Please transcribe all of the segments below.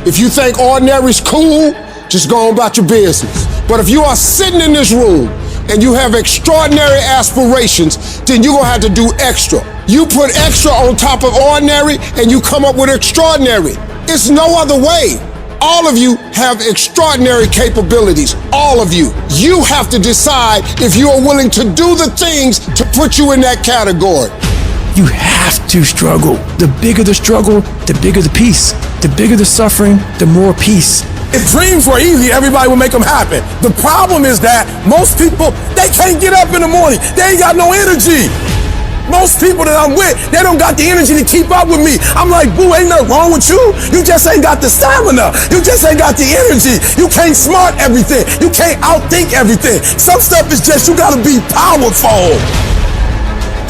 If you think ordinary's cool, just go on about your business. But if you are sitting in this room and you have extraordinary aspirations, then you're gonna have to do extra. You put extra on top of ordinary and you come up with extraordinary. It's no other way. All of you have extraordinary capabilities, all of you. You have to decide if you are willing to do the things to put you in that category. You have to struggle. The bigger the struggle, the bigger the peace. The bigger the suffering, the more peace. If dreams were easy, everybody would make them happen. The problem is that most people, they can't get up in the morning. They ain't got no energy. Most people that I'm with, they don't got the energy to keep up with me. I'm like, boo, ain't nothing wrong with you. You just ain't got the stamina. You just ain't got the energy. You can't smart everything. You can't outthink everything. Some stuff is just, you gotta be powerful.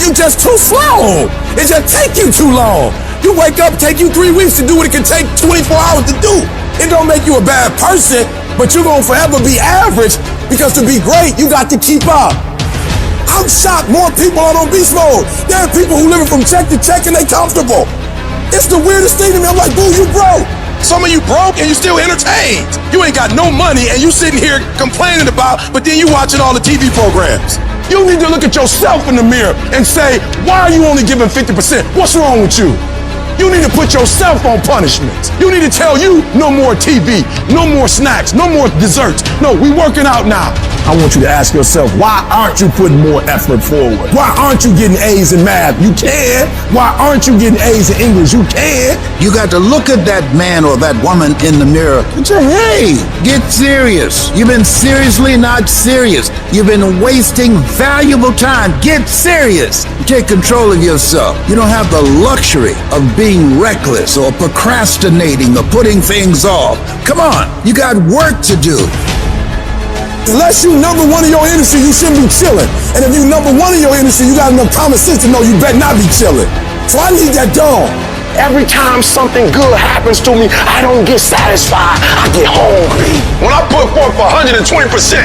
You just too slow. It just take you too long. You wake up, take you 3 weeks to do what it can take 24 hours to do. It don't make you a bad person, but you're gonna forever be average because to be great, you got to keep up. I'm shocked more people are on beast mode. There are people who living from check to check and they comfortable. It's the weirdest thing to me. I'm like, boo, you broke. Some of you broke and you still entertained. You ain't got no money and you sitting here complaining about, but then you watching all the TV programs. You need to look at yourself in the mirror and say, why are you only giving 50%? What's wrong with you? You need to put yourself on punishment. You need to tell you no more TV, no more snacks, no more desserts. No, we working out now. I want you to ask yourself, why aren't you putting more effort forward? Why aren't you getting A's in math? You can. Why aren't you getting A's in English? You can. You got to look at that man or that woman in the mirror and say, hey, get serious. You've been seriously not serious. You've been wasting valuable time. Get serious. Take control of yourself. You don't have the luxury of being reckless or procrastinating or putting things off. Come on, you got work to do. Unless you number one in your industry, you shouldn't be chilling. And if you number one in your industry, you got enough common sense to know you better not be chilling. So I need that dog. Every time something good happens to me, I don't get satisfied. I get hungry. When I put forth 120%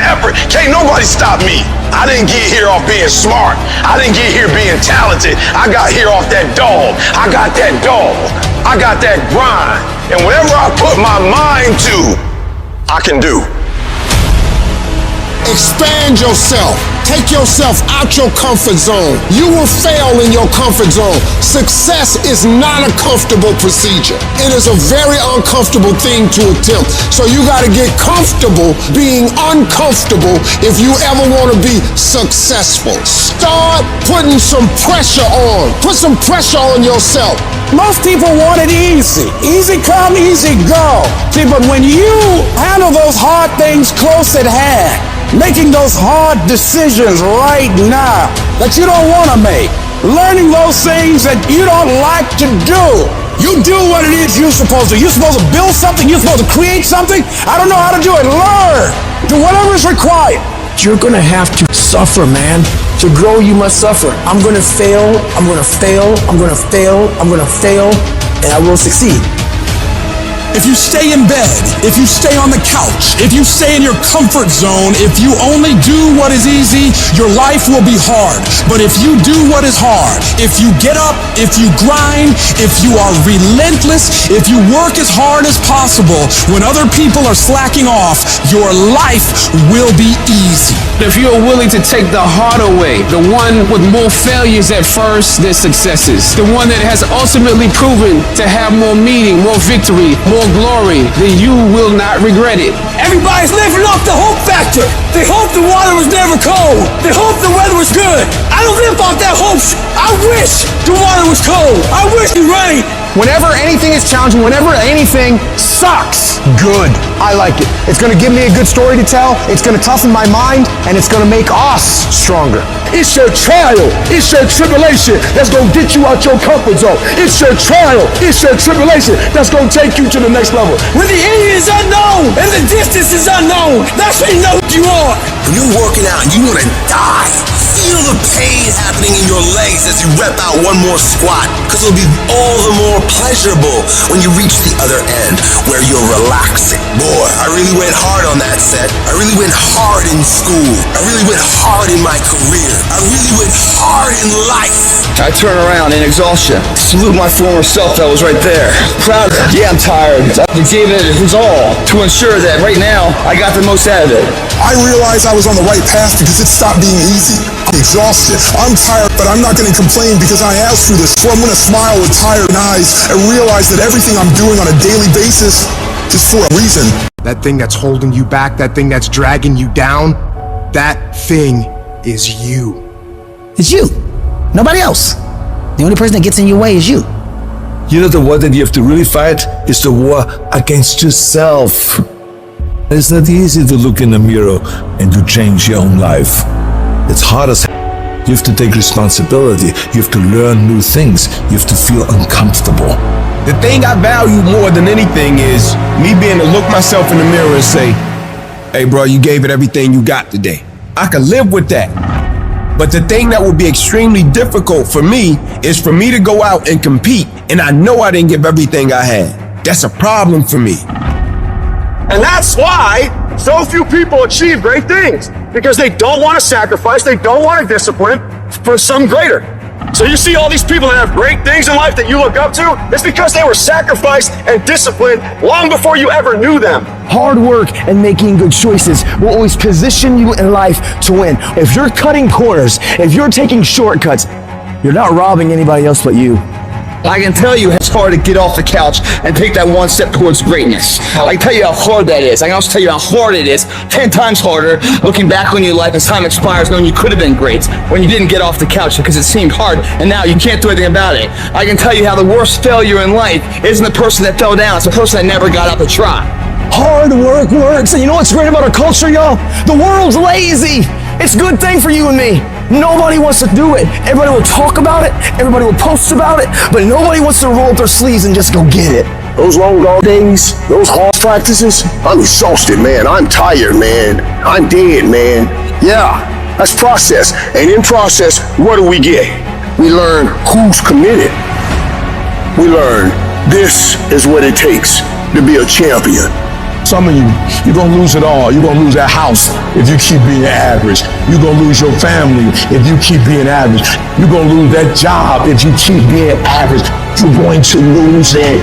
effort, can't nobody stop me. I didn't get here off being smart. I didn't get here being talented. I got here off that dog. I got that dog. I got that grind. And whatever I put my mind to, I can do. Expand yourself. Take yourself out your comfort zone. You will fail in your comfort zone. Success is not a comfortable procedure. It is a very uncomfortable thing to attempt. So you got to get comfortable being uncomfortable if you ever want to be successful. Start putting some pressure on. Put some pressure on yourself. Most people want it easy. Easy come, easy go. See, but when you handle those hard things close at hand, making those hard decisions right now that you don't want to make, learning those things that you don't like to do. You do what it is you're supposed to. You're supposed to build something. You're supposed to create something. I don't know how to do it. Learn. Do whatever is required. You're gonna have to suffer, man. To grow, you must suffer. I'm gonna fail, I'm gonna fail, I'm gonna fail, I'm gonna fail, and I will succeed. If you stay in bed, if you stay on the couch, if you stay in your comfort zone, if you only do what is easy, your life will be hard. But if you do what is hard, if you get up, if you grind, if you are relentless, if you work as hard as possible, when other people are slacking off, your life will be easy. If you're willing to take the harder way, the one with more failures at first than successes, the one that has ultimately proven to have more meaning, more victory, more glory, then you will not regret it. Everybody's living off the hope factor. They hope the water was never cold. They hope the weather was good. I don't live off that hope. I wish the water was cold. I wish it rained. Whenever anything is challenging, whenever anything sucks, good. I like it. It's going to give me a good story to tell. It's going to toughen my mind, and it's going to make us stronger. It's your trial. It's your tribulation that's going to get you out your comfort zone. It's your trial. It's your tribulation that's going to take you to the next level. When the end is unknown and the distance is unknown, that's when you know who you are. When you're working out and you want to die, Feel the pain happening in your legs as you rep out one more squat, because it'll be all the more pleasurable when you reach the other end where you're relaxing. Boy, I really went hard on that set. I really went hard in school. I really went hard in my career. I really went hard in life. I turn around in exhaustion, salute my former self that was right there. Proud of it. Yeah, I'm tired. I gave it his all to ensure that right now I got the most out of it. I realized I was on the right path because it stopped being easy. I'm exhausted. I'm tired, but I'm not going to complain because I asked for this. So I'm going to smile with tired eyes and realize that everything I'm doing on a daily basis is for a reason. That thing that's holding you back, that thing that's dragging you down, that thing is you. It's you. Nobody else. The only person that gets in your way is you. You know, the war that you have to really fight is the war against yourself. It's not easy to look in the mirror and to change your own life. It's hard as hell. You have to take responsibility. You have to learn new things. You have to feel uncomfortable. The thing I value more than anything is me being to look myself in the mirror and say, hey bro, you gave it everything you got today. I can live with that. But the thing that would be extremely difficult for me is for me to go out and compete and I know I didn't give everything I had. That's a problem for me. And that's why so few people achieve great things, because they don't want to sacrifice, they don't want to discipline for some greater. So you see all these people that have great things in life that you look up to, it's because they were sacrificed and disciplined long before you ever knew them. Hard work and making good choices will always position you in life to win. If you're cutting corners, if you're taking shortcuts, you're not robbing anybody else but you. I can tell you it's hard to get off the couch and take that one step towards greatness. I can tell you how hard that is. I can also tell you how hard it is, 10 times harder, looking back on your life as time expires, knowing you could have been great when you didn't get off the couch because it seemed hard, and now you can't do anything about it. I can tell you how the worst failure in life isn't the person that fell down, it's the person that never got up to try. Hard work works, and you know what's great about our culture, y'all? The world's lazy. It's a good thing for you and me. Nobody wants to do it. Everybody will talk about it, everybody will post about it, but nobody wants to roll up their sleeves and just go get it. Those long dog days, those hard practices, I'm exhausted, man. I'm tired, man. I'm dead, man. Yeah, that's process. And in process, what do we get? We learn who's committed. We learn this is what it takes to be a champion. Some of you, you're going to lose it all. You're going to lose that house if you keep being average. You're going to lose your family if you keep being average. You're going to lose that job if you keep being average. You're going to lose it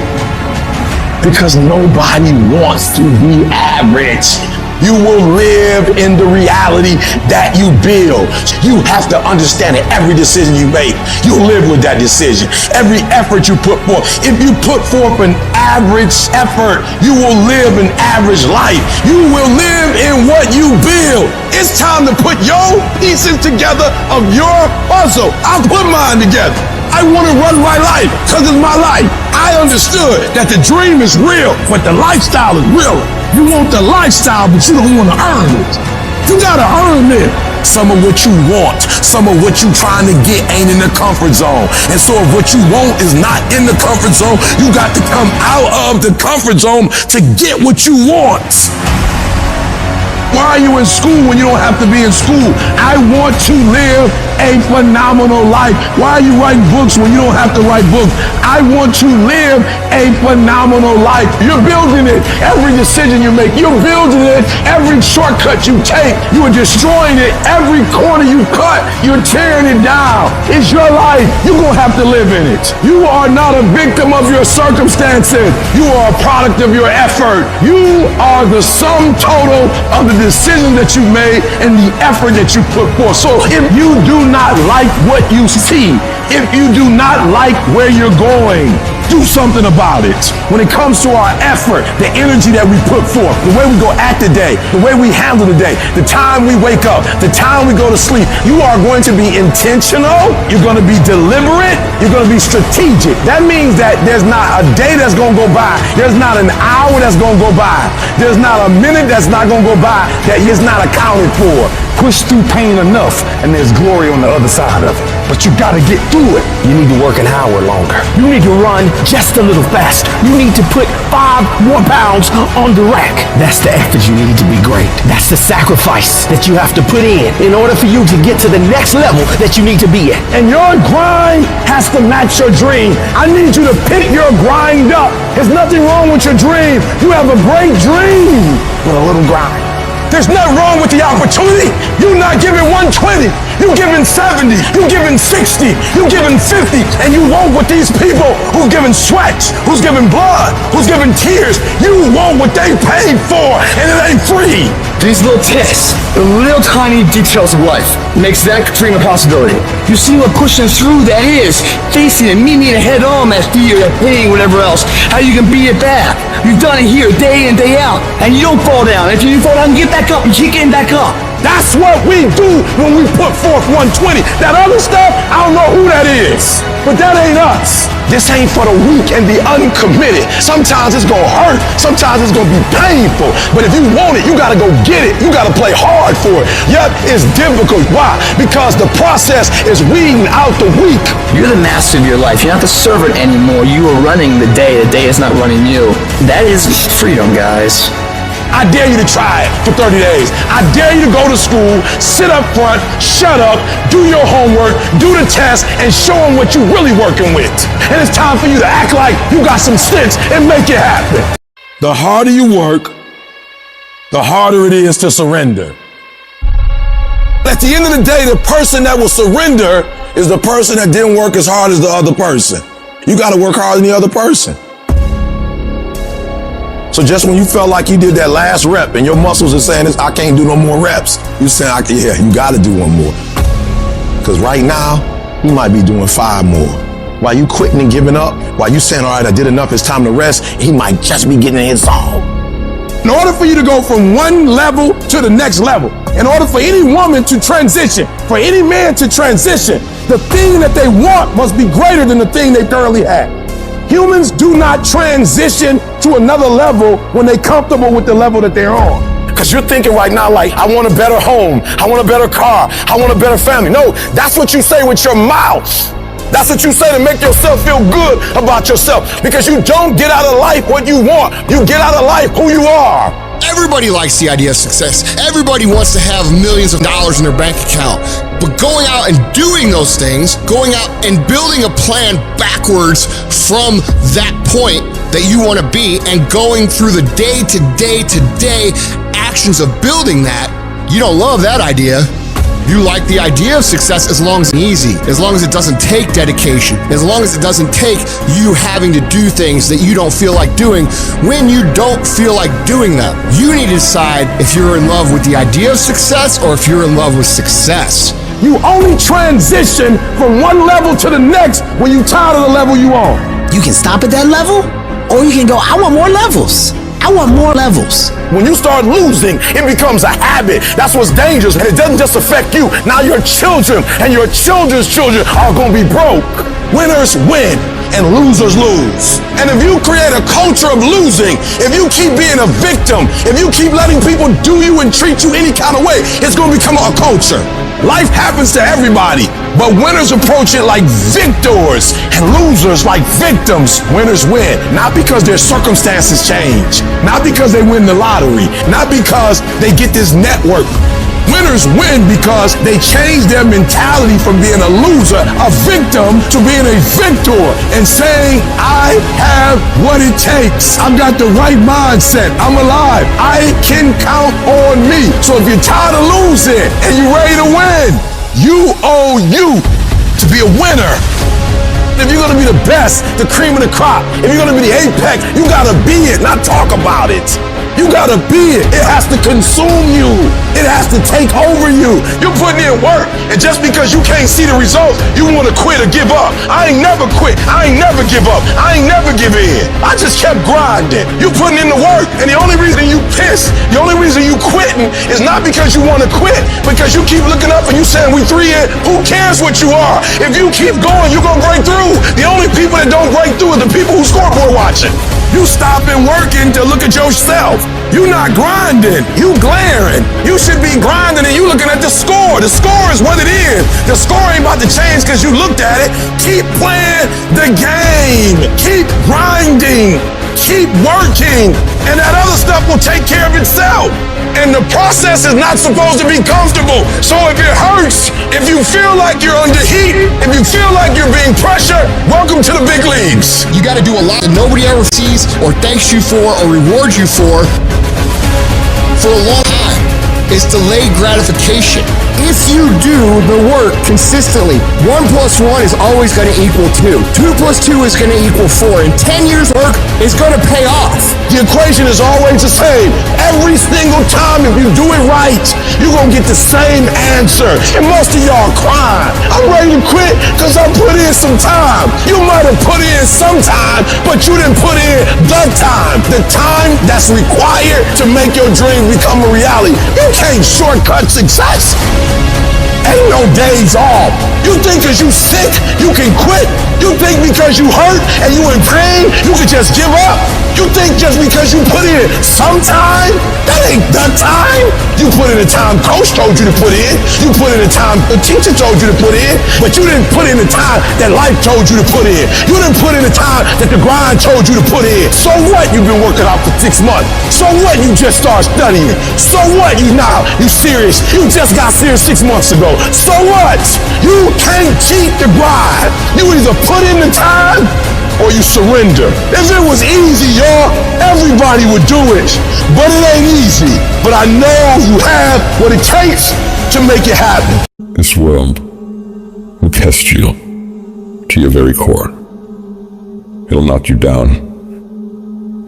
because nobody wants to be average. You will live in the reality that you build. You have to understand that every decision you make, you live with that decision. Every effort you put forth. If you put forth an average effort, you will live an average life. You will live in what you build. It's time to put your pieces together of your puzzle. I'll put mine together. I want to run my life because it's my life. I understood that the dream is real, but the lifestyle is real. You want the lifestyle, but you don't want to earn it. You got to earn it. Some of what you want, some of what you trying to get ain't in the comfort zone. And so if what you want is not in the comfort zone, you got to come out of the comfort zone to get what you want. Why are you in school when you don't have to be in school? I want to live a phenomenal life. Why are you writing books when you don't have to write books? I want to live a phenomenal life. You're building it. Every decision you make, you're building it. Every shortcut you take, you are destroying it. Every corner you cut, you're tearing it down. It's your life. You're going to have to live in it. You are not a victim of your circumstances. You are a product of your effort. You are the sum total of the decision that you made and the effort that you put forth. So if you do not like what you see, if you do not like where you're going, do something about it. When it comes to our effort, the energy that we put forth, the way we go at the day, the way we handle the day, the time we wake up, the time we go to sleep, you are going to be intentional, you're going to be deliberate, you're going to be strategic. That means that there's not a day that's going to go by, there's not an hour that's going to go by, there's not a minute that's not going to go by that is not accounted for. push through pain enough, and there's glory on the other side of it. But you gotta get through it. You need to work an hour longer. You need to run just a little faster. You need to put 5 more pounds on the rack. That's the effort you need to be great. That's the sacrifice that you have to put in order for you to get to the next level that you need to be at. And your grind has to match your dream. I need you to pick your grind up. There's nothing wrong with your dream. You have a great dream with a little grind. There's nothing wrong with the opportunity. You're not giving 120. You're giving 70. You're giving 60. You're giving 50. And you want what these people who's giving sweat, who's giving blood, who's giving tears, you want what they paid for, and it ain't free. These little tips, the little tiny details of life, makes that dream a possibility. You see what pushing through that is, facing it, meeting it head on, that fear, that pain, whatever else, how you can beat it back. You've done it here day in, day out, and you don't fall down. If you fall down, get back up, you keep getting back up. That's what we do when we put forth 120. That other stuff, I don't know who that is, but that ain't us. This ain't for the weak and the uncommitted. Sometimes it's gonna hurt, sometimes it's gonna be painful, but if you want it, you gotta go get it. You gotta play hard for it. Yep, it's difficult. Why? Because the process is weeding out the weak. You're the master of your life. You're not the servant anymore. You are running the day is not running you. That is freedom, guys. I dare you to try it for 30 days. I dare you to go to school, sit up front, shut up, do your homework, do the test, and show them what you're really working with. And it's time for you to act like you got some sense and make it happen. The harder you work, the harder it is to surrender. At the end of the day, the person that will surrender is the person that didn't work as hard as the other person. You got to work harder than the other person. So just when you felt like you did that last rep and your muscles are saying, I can't do no more reps, you saying, yeah, you got to do one more. Because right now, you might be doing 5 more. While you quitting and giving up, while you saying, all right, I did enough, it's time to rest, he might just be getting in his zone. In order for you to go from one level to the next level, in order for any woman to transition, for any man to transition, the thing that they want must be greater than the thing they currently have. Humans do not transition to another level when they're comfortable with the level that they're on. Because you're thinking right now like, I want a better home, I want a better car, I want a better family. No, that's what you say with your mouth. That's what you say to make yourself feel good about yourself. Because you don't get out of life what you want. You get out of life who you are. Everybody likes the idea of success. Everybody wants to have millions of dollars in their bank account. But going out and doing those things, going out and building a plan backwards from that point that you want to be and going through the day-to-day actions of building that, you don't love that idea. You like the idea of success as long as it's easy, as long as it doesn't take dedication, as long as it doesn't take you having to do things that you don't feel like doing when you don't feel like doing them. You need to decide if you're in love with the idea of success or if you're in love with success. You only transition from one level to the next when you're tired of the level you on. You can stop at that level, or you can go, I want more levels. I want more levels. When you start losing, it becomes a habit. That's what's dangerous. And it doesn't just affect you. Now your children and your children's children are going to be broke. Winners win and losers lose. And if you create a culture of losing, if you keep being a victim, if you keep letting people do you and treat you any kind of way, it's going to become a culture. Life happens to everybody, but winners approach it like victors and losers like victims. Winners win, not because their circumstances change, not because they win the lottery, not because they get this network. Winners win because they change their mentality from being a loser, a victim, to being a victor and saying, I have what it takes. I've got the right mindset. I'm alive. I can count on me. So if you're tired of losing and you're ready to win, you owe you to be a winner. If you're going to be the best, the cream of the crop, if you're going to be the apex, you got to be it, not talk about it. You gotta be it. It has to consume you. It has to take over you. You're putting in work, and just because you can't see the results, you want to quit or give up. I ain't never quit. I ain't never give up. I ain't never give in. I just kept grinding. You putting in the work, and the only reason you pissed, the only reason you quitting is not because you want to quit, because you keep looking up and you saying we 3 in. Who cares what you are? If you keep going, you're gonna break through. The only people that don't break through are the people who scoreboard watching. You stopping working to look at yourself. You not grinding, you glaring. You should be grinding and you looking at the score. The score is what it is. The score ain't about to change because you looked at it. Keep playing the game. Keep grinding. Keep working. And that other stuff will take care of itself. And the process is not supposed to be comfortable. So if it hurts, if you feel like you're under heat, if you feel like you're being pressured, welcome to the big leagues. You got to do a lot that nobody ever sees or thanks you for or rewards you for a long time. It's delayed gratification. If you do the work consistently, 1 + 1 is always going to equal 2. 2 + 2 is going to equal 4. And 10 years work is going to pay off. The equation is always the same. Every single time, if you do it right, you're going to get the same answer. And most of y'all crying. I'm ready to quit because I put in some time. You might have put in some time, but you didn't put in the time that's required to make your dream become a reality. You can't shortcut success. Ain't no days off. You think because you sick, you can quit. You think because you hurt and you in pain, you can just give up. You think just because you put in some time, that ain't the time. You put in the time coach told you to put in. You put in the time the teacher told you to put in. But you didn't put in the time that life told you to put in. You didn't put in the time that the grind told you to put in. So what? You've been working out for 6 months. So what? You just started studying. So what? You serious. You just got serious 6 months ago. So what? You can't cheat the grind. You either put in the time or you surrender. If it was easy, y'all, everybody would do it. But it ain't easy. But I know you have what it takes to make it happen. This world will test you to your very core. It'll knock you down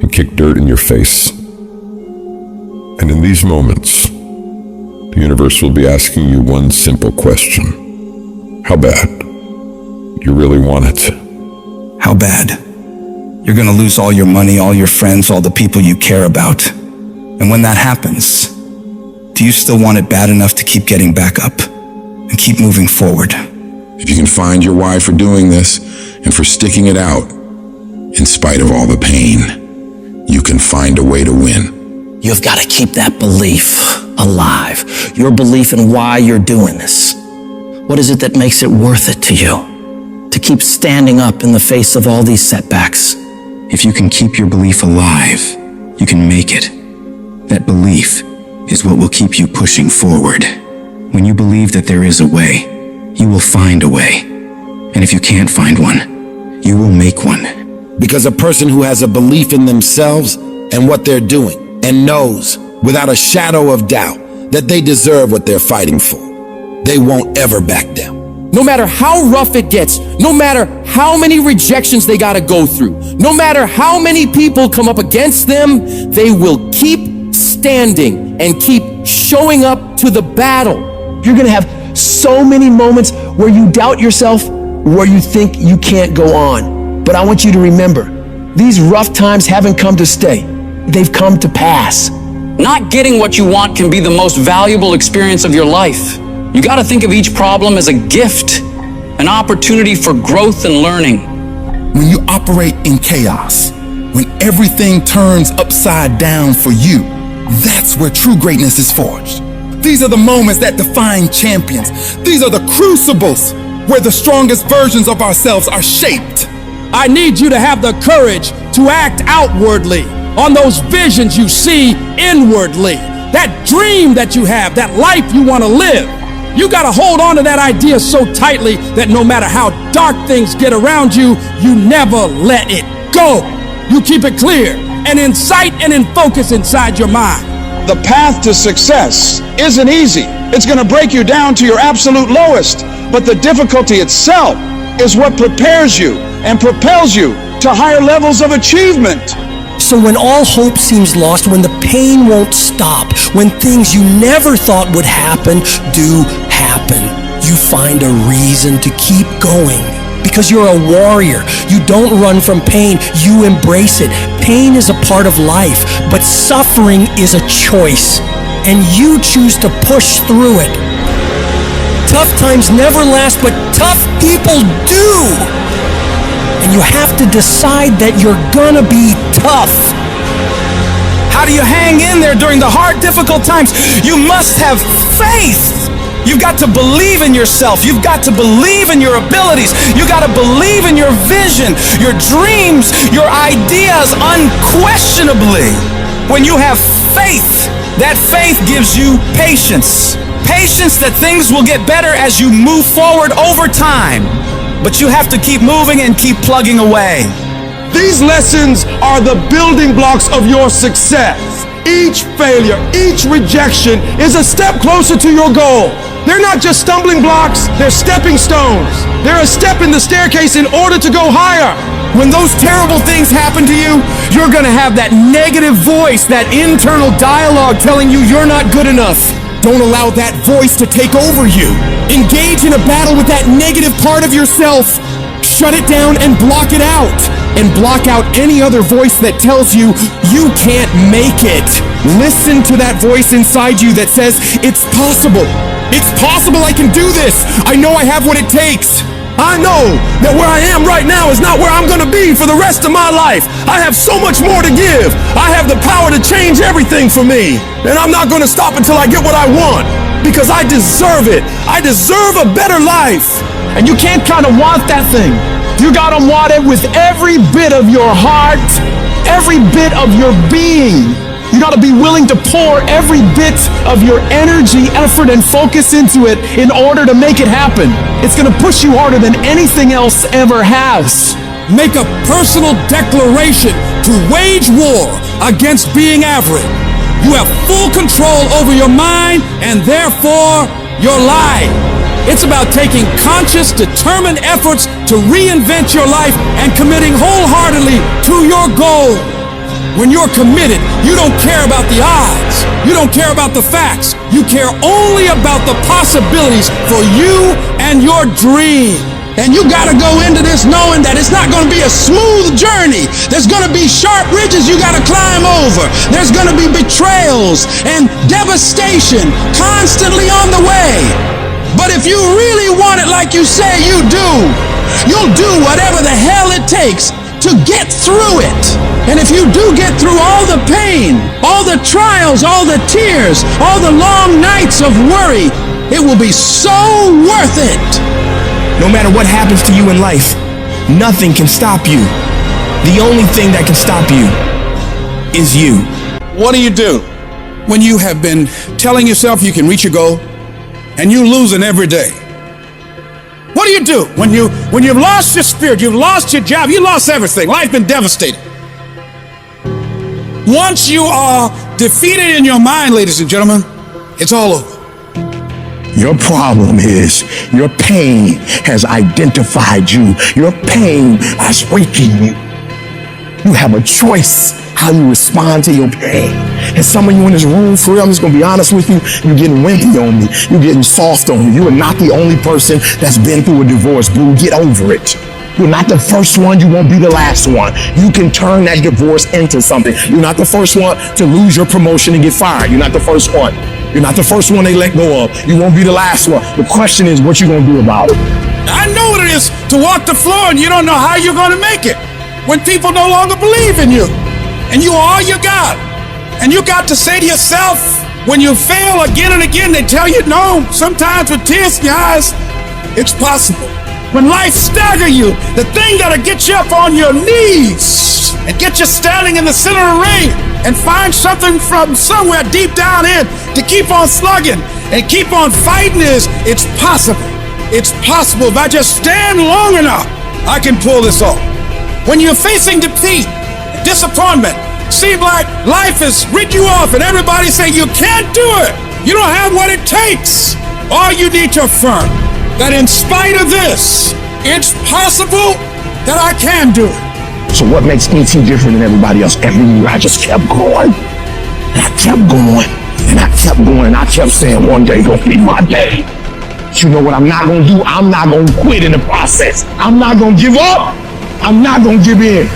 and kick dirt in your face. And in these moments, the universe will be asking you one simple question. How bad? You really want it? How bad? You're gonna lose all your money, all your friends, all the people you care about. And when that happens, do you still want it bad enough to keep getting back up and keep moving forward? If you can find your why for doing this and for sticking it out, in spite of all the pain, you can find a way to win. You've got to keep that belief alive. Your belief in why you're doing this. What is it that makes it worth it to you? To keep standing up in the face of all these setbacks. If you can keep your belief alive, you can make it. That belief is what will keep you pushing forward. When you believe that there is a way, you will find a way. And if you can't find one, you will make one. Because a person who has a belief in themselves and what they're doing and knows without a shadow of doubt that they deserve what they're fighting for, they won't ever back down. No matter how rough it gets, no matter how many rejections they gotta go through, no matter how many people come up against them, they will keep standing and keep showing up to the battle. You're gonna have so many moments where you doubt yourself, where you think you can't go on. But I want you to remember, these rough times haven't come to stay. They've come to pass. Not getting what you want can be the most valuable experience of your life. You got to think of each problem as a gift, an opportunity for growth and learning. When you operate in chaos, when everything turns upside down for you, that's where true greatness is forged. These are the moments that define champions. These are the crucibles where the strongest versions of ourselves are shaped. I need you to have the courage to act outwardly on those visions you see inwardly. That dream that you have, that life you want to live. You got to hold on to that idea so tightly that no matter how dark things get around you, you never let it go. You keep it clear and in sight and in focus inside your mind. The path to success isn't easy. It's going to break you down to your absolute lowest. But the difficulty itself is what prepares you and propels you to higher levels of achievement. So when all hope seems lost, when the pain won't stop, when things you never thought would happen do happen, you find a reason to keep going. Because you're a warrior. You don't run from pain, you embrace it. Pain is a part of life, but suffering is a choice. And you choose to push through it. Tough times never last, but tough people do. And you have to decide that you're gonna be tough. How do you hang in there during the hard, difficult times? You must have faith. You've got to believe in yourself. You've got to believe in your abilities. You've got to believe in your vision, your dreams, your ideas unquestionably. When you have faith, that faith gives you patience. Patience that things will get better as you move forward over time. But you have to keep moving and keep plugging away. These lessons are the building blocks of your success. Each failure, each rejection is a step closer to your goal. They're not just stumbling blocks, they're stepping stones. They're a step in the staircase in order to go higher. When those terrible things happen to you, you're gonna have that negative voice, that internal dialogue telling you you're not good enough. Don't allow that voice to take over you. Engage in a battle with that negative part of yourself. Shut it down and block it out. And block out any other voice that tells you you can't make it. Listen to that voice inside you that says, it's possible. It's possible I can do this. I know I have what it takes. I know that where I am right now is not where I'm gonna be for the rest of my life. I have so much more to give. I have the power to change everything for me. And I'm not gonna stop until I get what I want. Because I deserve it. I deserve a better life. And you can't kind of want that thing. You gotta want it with every bit of your heart, every bit of your being. You gotta be willing to pour every bit of your energy, effort, and focus into it in order to make it happen. It's gonna push you harder than anything else ever has. Make a personal declaration to wage war against being average. You have full control over your mind and therefore your life. It's about taking conscious, determined efforts to reinvent your life and committing wholeheartedly to your goal. When you're committed, you don't care about the odds. You don't care about the facts. You care only about the possibilities for you and your dream. And you gotta go into this knowing that it's not gonna be a smooth journey. There's gonna be sharp ridges you gotta climb over. There's gonna be betrayals and devastation constantly on the way. But if you really want it like you say you do, you'll do whatever the hell it takes to get through it. And if you do get through all the pain, all the trials, all the tears, all the long nights of worry, it will be so worth it. No matter what happens to you in life, nothing can stop you. The only thing that can stop you is you. What do? When you have been telling yourself you can reach your goal, and you're losing every day? What do? When you've lost your spirit, you've lost your job, you lost everything, life's been devastated. Once you are defeated in your mind, ladies and gentlemen, it's all over. Your problem is your pain has identified you. Your pain is waking you. You have a choice how you respond to your pain. And some of you in this room, for real, I'm just gonna be honest with you, you're getting wimpy on me. You're getting soft on me. You are not the only person that's been through a divorce, boo. Get over it. You're not the first one, you won't be the last one. You can turn that divorce into something. You're not the first one to lose your promotion and get fired. You're not the first one. You're not the first one they let go of. You won't be the last one. The question is, what you gonna do about it? I know what it is to walk the floor and you don't know how you're gonna make it. When people no longer believe in you. And you are all you got. And you got to say to yourself, when you fail again and again, they tell you no, sometimes with tears in your eyes, it's possible. When life stagger you, the thing that'll get you up on your knees and get you standing in the center of the ring and find something from somewhere deep down in to keep on slugging and keep on fighting is, it's possible. It's possible. If I just stand long enough, I can pull this off. When you're facing defeat, disappointment, seem like life has written you off and everybody saying you can't do it. You don't have what it takes. All you need to affirm that in spite of this, it's possible that I can do it. So what makes ET different than everybody else? Every year I just kept going. And I kept going. And I kept going. And I kept saying one day gonna be my day. But you know what I'm not gonna do? I'm not gonna quit in the process. I'm not gonna give up. I'm not gonna give in.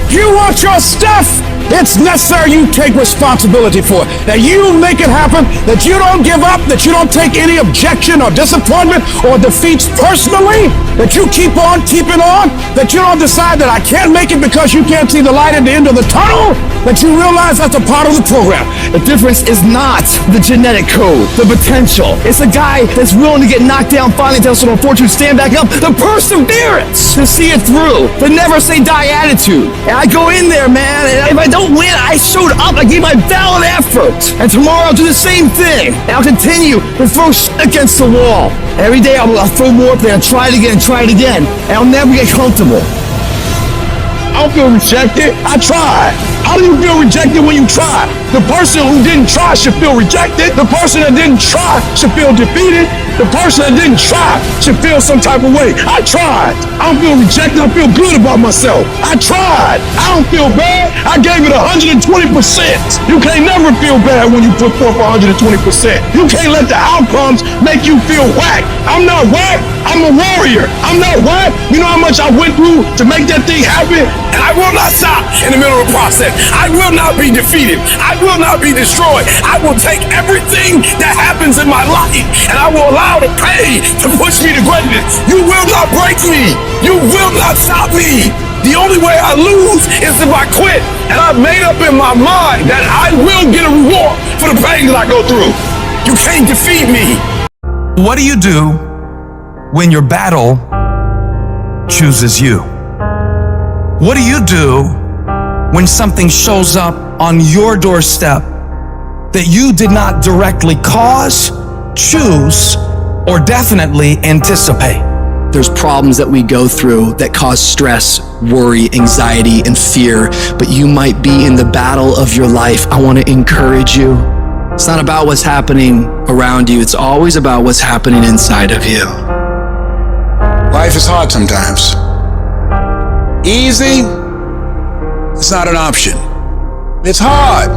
You want your stuff? It's necessary you take responsibility for it. That you make it happen, that you don't give up, that you don't take any objection or disappointment or defeats personally. that you keep on keeping on, that you don't decide that I can't make it because you can't see the light at the end of the tunnel, that you realize that's a part of the program. The difference is not the genetic code, the potential. It's a guy that's willing to get knocked down, finally tell someone fortune, stand back up, the perseverance to see it through, the never say die attitude. And I go in there, man, and if I don't win, I showed up, I gave my valid effort. And tomorrow I'll do the same thing. And I'll continue to throw shit against the wall. Every day I'll throw more up there and try it again, and I'll never get comfortable. I don't feel rejected. I tried. How do you feel rejected when you try? The person who didn't try should feel rejected. The person that didn't try should feel defeated. The person that didn't try should feel some type of way. I tried. I don't feel rejected. I feel good about myself. I tried. I don't feel bad. I gave it 120%. You can't never feel bad when you put forth 120%. You can't let the outcomes make you feel whack. I'm not whack. I'm a warrior. I'm not whack. You know how much I went through to make that thing happen? And I will not stop in the middle of the process. I will not be defeated. I will not be destroyed. I will take everything that happens in my life and I will allow the pain to push me to greatness. You will not break me. You will not stop me. The only way I lose is if I quit. And I've made up in my mind that I will get a reward for the pain that I go through. You can't defeat me. What do you do when your battle chooses you? What do you do when something shows up on your doorstep that you did not directly cause, choose, or definitely anticipate? There's problems that we go through that cause stress, worry, anxiety, and fear, but you might be in the battle of your life. I want to encourage you. It's not about what's happening around you. It's always about what's happening inside of you. Life is hard sometimes. Easy, it's not an option. It's hard.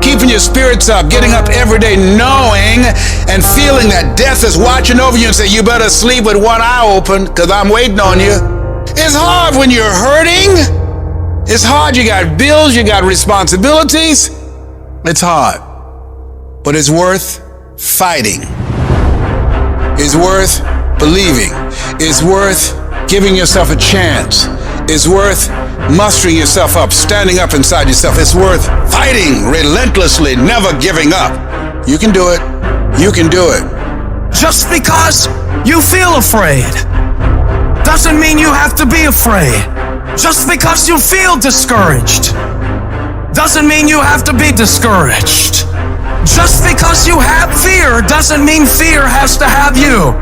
Keeping your spirits up, getting up every day knowing and feeling that death is watching over you and say, you better sleep with one eye open because I'm waiting on you. It's hard when you're hurting. It's hard, you got bills, you got responsibilities. It's hard, but it's worth fighting. It's worth believing. It's worth giving yourself a chance. It's worth mustering yourself up, standing up inside yourself. It's worth fighting relentlessly, never giving up. You can do it. You can do it. Just because you feel afraid doesn't mean you have to be afraid. Just because you feel discouraged doesn't mean you have to be discouraged. Just because you have fear doesn't mean fear has to have you.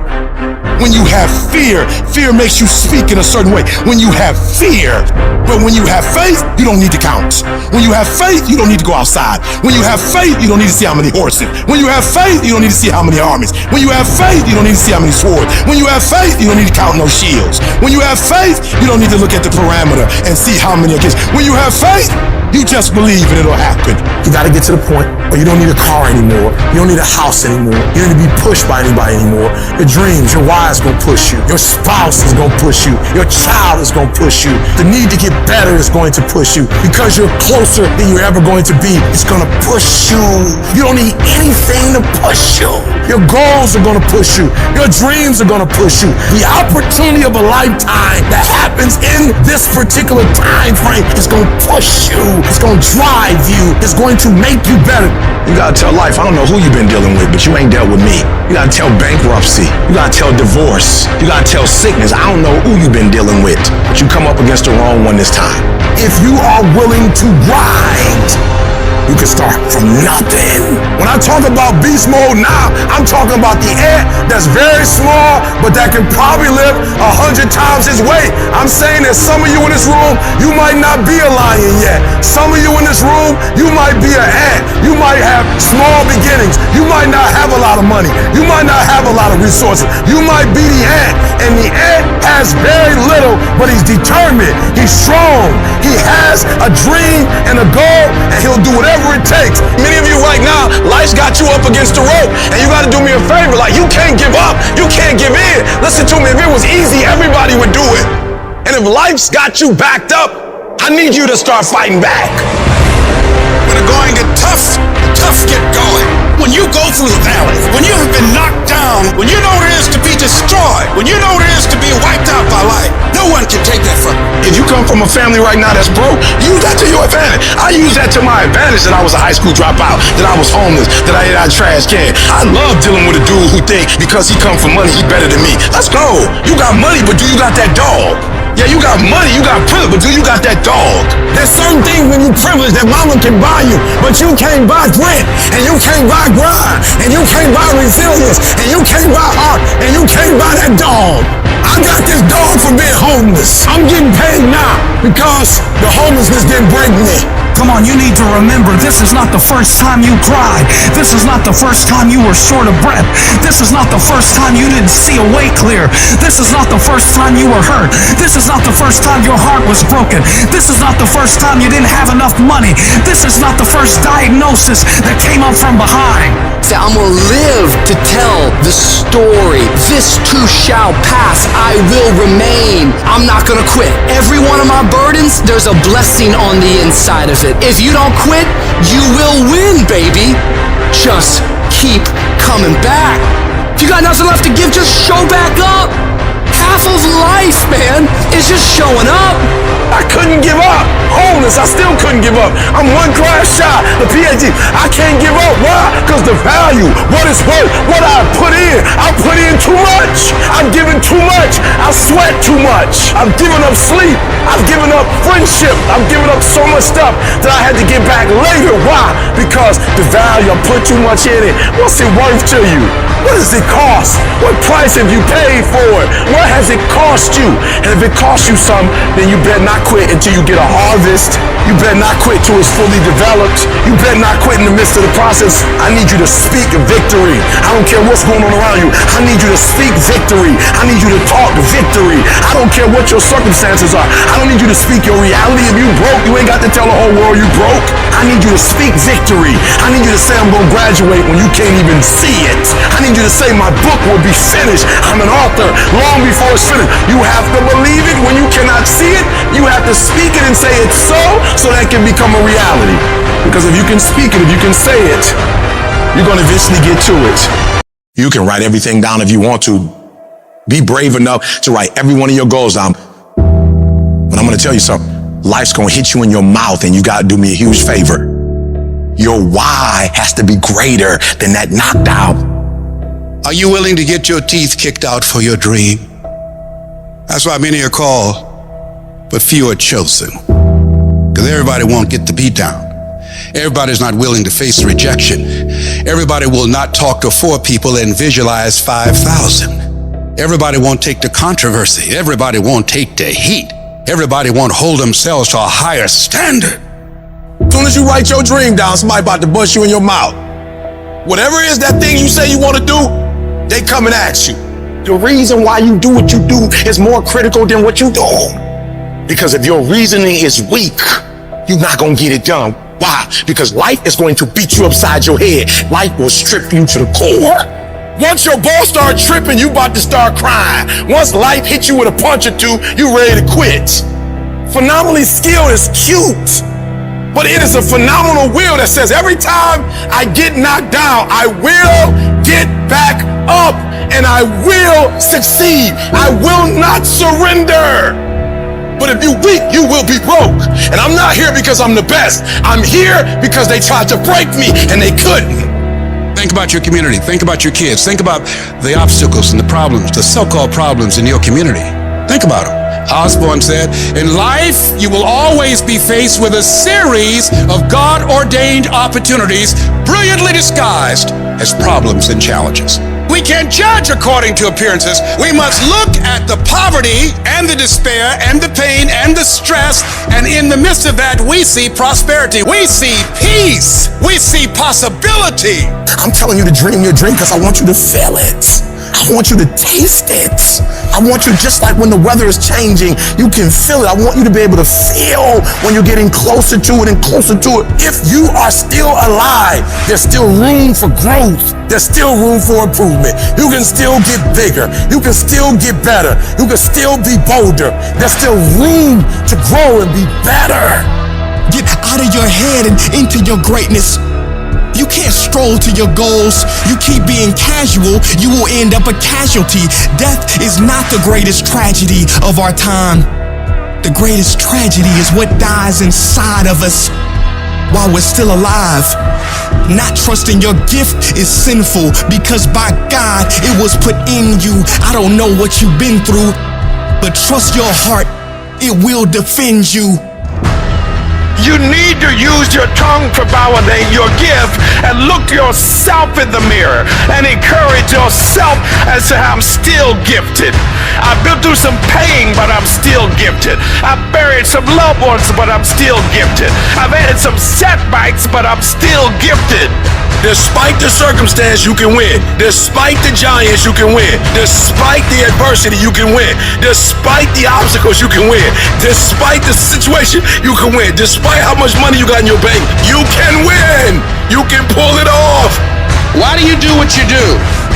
When you have fear, fear makes you speak in a certain way. When you have fear, but when you have faith, you don't need to count. When you have faith, you don't need to go outside. When you have faith, you don't need to see how many horses. When you have faith, you don't need to see how many armies. When you have faith, you don't need to see how many swords. When you have faith, you don't need to count no shields. When you have faith, you don't need to look at the parameter and see how many against. When you have faith, you just believe and it'll happen. You gotta get to the point where you don't need a car anymore. You don't need a house anymore. You don't need to be pushed by anybody anymore. Your dreams, your wives gonna push you. Your spouse is gonna push you. Your child is gonna push you. The need to get better is going to push you. Because you're closer than you're ever going to be, it's gonna push you. You don't need anything to push you. Your goals are gonna push you. Your dreams are gonna push you. The opportunity of a lifetime that happens in this particular time frame is gonna push you. It's gonna drive you. It's going to make you better. You gotta tell life, I don't know who you've been dealing with, but you ain't dealt with me. You gotta tell bankruptcy. You gotta tell divorce. You gotta tell sickness. I don't know who you've been dealing with, but you come up against the wrong one this time. If you are willing to grind, you can start from nothing. When I talk about beast mode now, I'm talking about the ant that's very small, but that can probably lift 100 times his weight. I'm saying that some of you in this room, you might not be a lion yet. Some of you in this room, you might be an ant. You might have small beginnings. You might not have a lot of money. You might not have a lot of resources. You might be the ant, and the ant has very little, but he's determined. He's strong. He has a dream and a goal, and he'll do whatever it takes. Many of you right now, life's got you up against the rope, and you got to do me a favor. Like, you can't give up. You can't give in. Listen to me. If it was easy, everybody would do it. And if life's got you backed up, I need you to start fighting back. When the going get tough, the tough get going. When you go through the valley, when you have been knocked down, when you know what it is to be destroyed, when you know what it is to be wiped come from a family right now that's broke. Use that to your advantage. I use that to my advantage that I was a high school dropout, that I was homeless, that I ate out of trash can. I love dealing with a dude who think because he come from money, he better than me. Let's go. You got money, but do you got that dog? Yeah, you got money, you got privilege, but do you got that dog? There's certain things when you privileged that mama can buy you, but you can't buy grit, and you can't buy grind, and you can't buy resilience, and you can't buy heart, and you can't buy that dog. I got this dog for being homeless. I'm getting paid now because the homelessness didn't break me. Come on, you need to remember, this is not the first time you cried. This is not the first time you were short of breath. This is not the first time you didn't see a way clear. This is not the first time you were hurt. This is not the first time your heart was broken. This is not the first time you didn't have enough money. This is not the first diagnosis that came up from behind. Say, I'm gonna live to tell the story. This too shall pass. I will remain. I'm not gonna quit. Every one of my burdens, there's a blessing on the inside of it. If you don't quit, you will win, baby. Just keep coming back. If you got nothing left to give, just show back up. Half of life, man, is just showing up. I couldn't give up. Homeless, I still couldn't give up. I'm one class shy, the PhD. I can't give up. Why? Because the value, what it's worth, what I put in too much. I've given too much. I sweat too much. I've given up sleep. I've given up friendship. I've given up so much stuff that I had to get back later. Why? Because the value, I put too much in it. What's it worth to you? What does it cost? What price have you paid for it? What has it cost you? And if it costs you something, then you better not quit until you get a harvest. You better not quit till it's fully developed. You better not quit in the midst of the process. I need you to speak victory. I don't care what's going on around you. I need you to speak victory. I need you to talk victory. I don't care what your circumstances are. I don't need you to speak your reality. If you broke, you ain't got to tell the whole world you broke. I need you to speak victory. I need you to say I'm going to graduate when you can't even see it. I need you to say my book will be finished. I'm an author long before it's finished. You have to believe it when you cannot see it. You have to speak it and say it's so that can become a reality. Because if you can speak it, if you can say it, you're going to eventually get to it. You can write everything down if you want to. Be brave enough to write every one of your goals down. But I'm going to tell you something. Life's going to hit you in your mouth, and you got to do me a huge favor. Your why has to be greater than that knocked out. Are you willing to get your teeth kicked out for your dream? That's why many are called, but few are chosen. Because everybody won't get the beat down. Everybody's not willing to face rejection. Everybody will not talk to 4 people and visualize 5,000. Everybody won't take the controversy. Everybody won't take the heat. Everybody won't hold themselves to a higher standard. As soon as you write your dream down, somebody about to bust you in your mouth. Whatever it is that thing you say you want to do, they coming at you. The reason why you do what you do is more critical than what you do. Because if your reasoning is weak, you're not going to get it done. Why? Because life is going to beat you upside your head. Life will strip you to the core. Once your balls start tripping, you about to start crying. Once life hits you with a punch or two, you ready to quit. Phenomenally skilled is cute, but it is a phenomenal will that says every time I get knocked down, I will get back up and I will succeed. I will not surrender. But if you're weak, you will be broke. And I'm not here because I'm the best. I'm here because they tried to break me and they couldn't. Think about your community. Think about your kids. Think about the obstacles and the problems, the so-called problems in your community. Think about them. Osborne said, in life, you will always be faced with a series of God-ordained opportunities brilliantly disguised as problems and challenges. We can't judge according to appearances. We must look at the poverty and the despair and the pain and the stress, and in the midst of that, we see prosperity. We see peace. We see possibility. I'm telling you to dream your dream because I want you to feel it. I want you to taste it. I want you, just like when the weather is changing, you can feel it. I want you to be able to feel when you're getting closer to it and closer to it. If you are still alive, there's still room for growth. There's still room for improvement. You can still get bigger. You can still get better. You can still be bolder. There's still room to grow and be better. Get out of your head and into your greatness. You can't stroll to your goals. You keep being casual, you will end up a casualty. Death is not the greatest tragedy of our time. The greatest tragedy is what dies inside of us while we're still alive. Not trusting your gift is sinful because by God it was put in you. I don't know what you've been through, but trust your heart, it will defend you. You need to use your tongue to validate your gift and look yourself in the mirror and encourage yourself as to I'm still gifted. I've been through some pain, but I'm still gifted. I've buried some loved ones, but I'm still gifted. I've had some setbacks, but I'm still gifted. Despite the circumstance, you can win. Despite the giants, you can win. Despite the adversity, you can win. Despite the obstacles, you can win. Despite the situation, you can win. Despite how much money you got in your bank, you can win. You can pull it off. Why do you do what you do?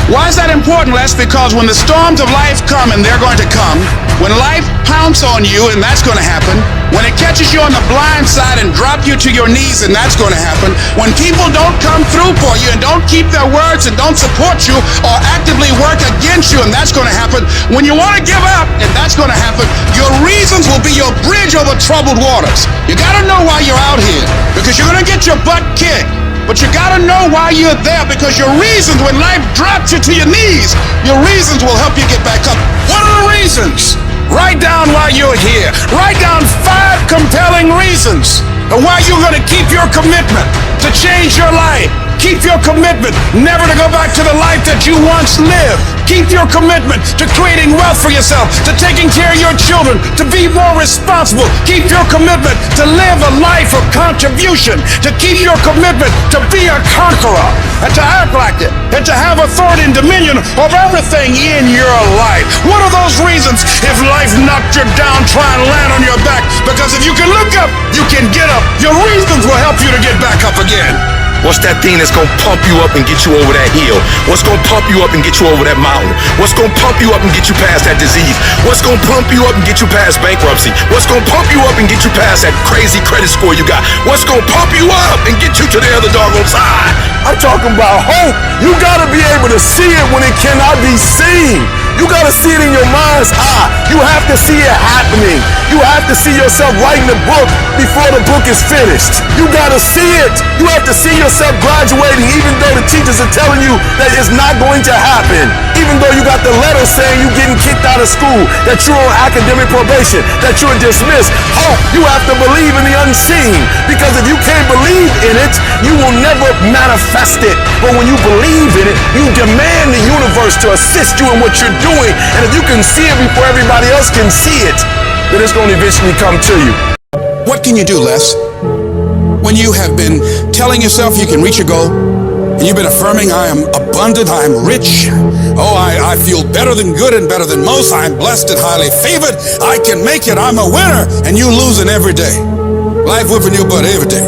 Why is that important, Les? Because when the storms of life come, and they're going to come, when life pounces on you, and that's going to happen, when it catches you on the blind side and drop you to your knees, and that's going to happen, when people don't come through for you and don't keep their words and don't support you or actively work against you, and that's going to happen, when you want to give up, and that's going to happen, your reasons will be your bridge over troubled waters. You got to know why you're out here, because you're going to get your butt kicked. But you gotta know why you're there, because your reasons, when life drops you to your knees, your reasons will help you get back up. What are the reasons? Write down why you're here. Write down 5 compelling reasons and why you're gonna keep your commitment to change your life. Keep your commitment never to go back to the life that you once lived. Keep your commitment to creating wealth for yourself, to taking care of your children, to be more responsible. Keep your commitment to live a life of contribution, to keep your commitment to be a conqueror, and to act like it, and to have authority and dominion of everything in your life. What are those reasons if life knocked you down, try and land on your back? Because if you can look up, you can get up. Your reasons will help you to get back up again. What's that thing that's gonna pump you up and get you over that hill? What's gonna pump you up and get you over that mountain? What's gonna pump you up and get you past that disease? What's gonna pump you up and get you past bankruptcy? What's gonna pump you up and get you past that crazy credit score you got? What's gonna pump you up and get you to the other doggone side? I'm talking about hope. You gotta be able to see it when it cannot be seen. You gotta see it in your mind's eye. You have to see it happening. You have to see yourself writing the book before the book is finished. You gotta see it. You have to see yourself graduating even though the teachers are telling you that it's not going to happen. Even though you got the letter saying you getting kicked out of school, that you're on academic probation, that you're dismissed. Hope, you have to believe in the unseen. Because if you can't believe in it, you will never manifest it. But when you believe in it, you demand the universe to assist you in what you're doing. And if you can see it before everybody else can see it, then it's going to eventually come to you. What can you do, Les? When you have been telling yourself you can reach your goal, and you've been affirming, I am abundant, I am rich, I feel better than good and better than most, I am blessed and highly favored, I can make it, I'm a winner, and you losing every day. Life whipping your butt every day.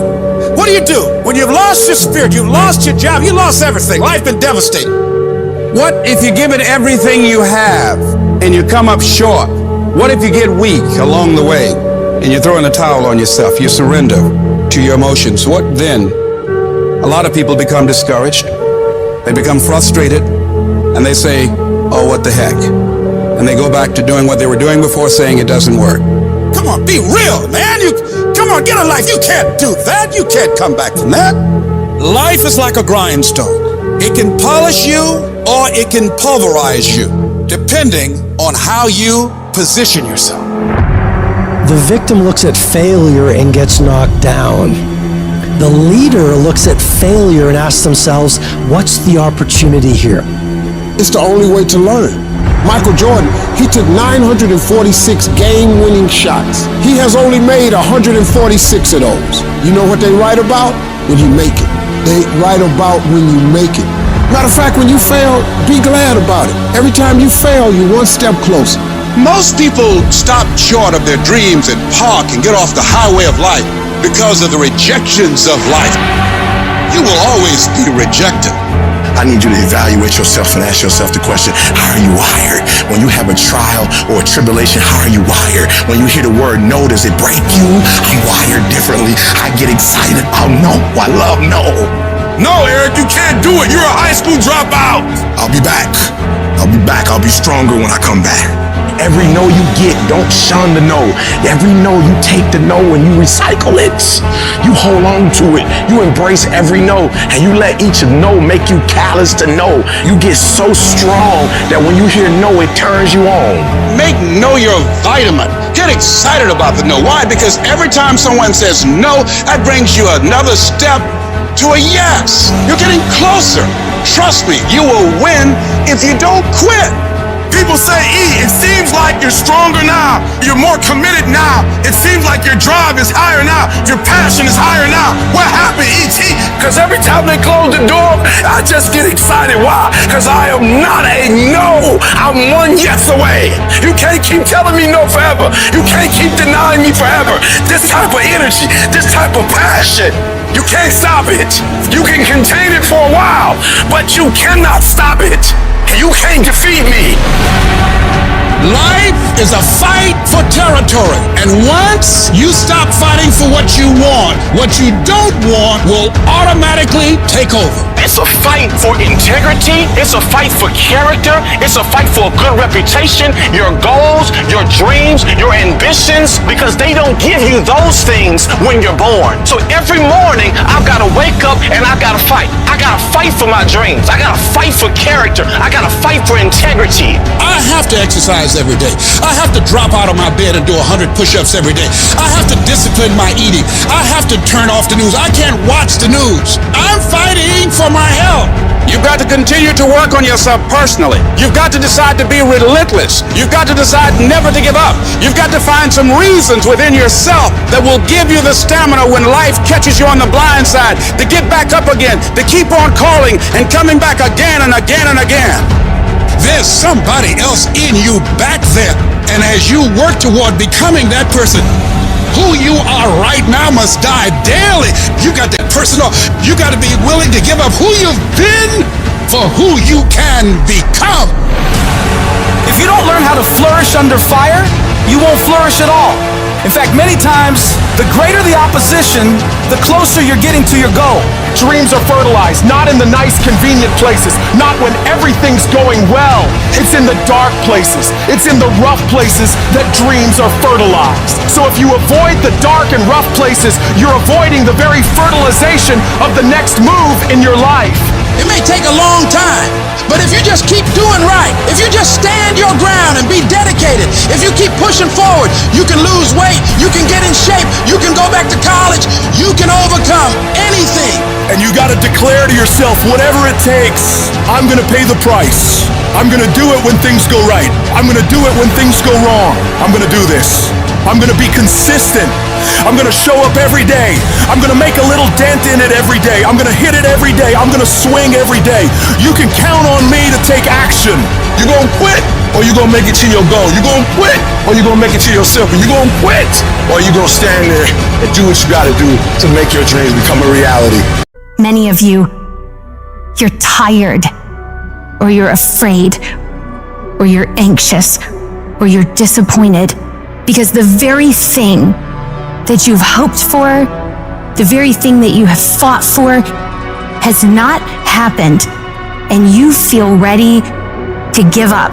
What do you do? When you've lost your spirit, you've lost your job, you lost everything, life been devastating. What if you give it everything you have and you come up short? What if you get weak along the way and you throw in the towel on yourself, you surrender to your emotions? What then? A lot of people become discouraged, they become frustrated, and they say, oh, what the heck? And they go back to doing what they were doing before, saying it doesn't work. Come on, be real, man. Come on, get a life. You can't do that. You can't come back from that. Life is like a grindstone. It can polish you or it can pulverize you, depending on how you position yourself. The victim looks at failure and gets knocked down. The leader looks at failure and asks themselves, what's the opportunity here? It's the only way to learn. Michael Jordan, he took 946 game-winning shots. He has only made 146 of those. You know what they write about? When you make it. They write about when you make it. Matter of fact, when you fail, be glad about it. Every time you fail, you're one step closer. Most people stop short of their dreams and park and get off the highway of life because of the rejections of life. You will always be rejected. I need you to evaluate yourself and ask yourself the question, how are you wired? When you have a trial or a tribulation, how are you wired? When you hear the word no, does it break you? I'm wired differently. I get excited about no. I love no. No, Eric, you can't do it. You're a high school dropout. I'll be back. I'll be back. I'll be stronger when I come back. Every no you get, don't shun the no. Every no you take the no and you recycle it. You hold on to it. You embrace every no and you let each no make you callous to no. You get so strong that when you hear no, it turns you on. Make no your vitamin. Get excited about the no. Why? Because every time someone says no, that brings you another step to a yes. You're getting closer. Trust me, you will win if you don't quit. People say, E, it seems like you're stronger now. You're more committed now. It seems like your drive is higher now. Your passion is higher now. What happened, E.T.? Because every time they close the door, I just get excited. Why? Because I am not a no. I'm one yes away. You can't keep telling me no forever. You can't keep denying me forever. This type of energy, this type of passion, you can't stop it. You can contain it for a while, but you cannot stop it. You can't defeat me. Life is a fight for territory. And once you stop fighting for what you don't want will automatically take over. It's a fight for integrity. It's a fight for character. It's a fight for a good reputation, your goals, your dreams, your ambitions, because they don't give you those things when you're born. So every morning, I've got to wake up and I've got to fight. I got to fight for my dreams. I got to fight for character. I got to fight for integrity. I have to exercise every day. I have to drop out of my bed and do 100 push-ups every day. I have to discipline my eating. I have to turn off the news. I can't watch the news. I'm fighting for my health. You've got to continue to work on yourself personally. You've got to decide to be relentless. You've got to decide never to give up. You've got to find some reasons within yourself that will give you the stamina when life catches you on the blind side to get back up again, to keep on calling and coming back again and again and again. There's somebody else in you back there, and as you work toward becoming that person, who you are right now must die daily. You got that personal. You got to be willing to give up who you've been for who you can become. If you don't learn how to flourish under fire, you won't flourish at all. In fact, many times, the greater the opposition, the closer you're getting to your goal. Dreams are fertilized, not in the nice, convenient places, not when everything's going well. It's in the dark places. It's in the rough places that dreams are fertilized. So if you avoid the dark and rough places, you're avoiding the very fertilization of the next move in your life. It may take a long time, but if you just keep doing right, if you just stand your ground and be dedicated, if you keep pushing forward, you can lose weight, you can get in shape, you can go back to college, you can overcome anything. And you got to declare to yourself, whatever it takes, I'm going to pay the price. I'm going to do it when things go right. I'm going to do it when things go wrong. I'm going to do this. I'm going to be consistent. I'm going to show up every day. I'm going to make a little dent in it every day. I'm going to hit it every day. I'm going to swing every day. You can count on me to take action. You're going to quit, or you're going to make it to your goal. You're going to quit, or you're going to make it to yourself. You're going to quit, or you're going to stand there and do what you got to do to make your dreams become a reality. Many of you, you're tired, or you're afraid, or you're anxious, or you're disappointed, because the very thing that you've hoped for, the very thing that you have fought for, has not happened, and you feel ready to give up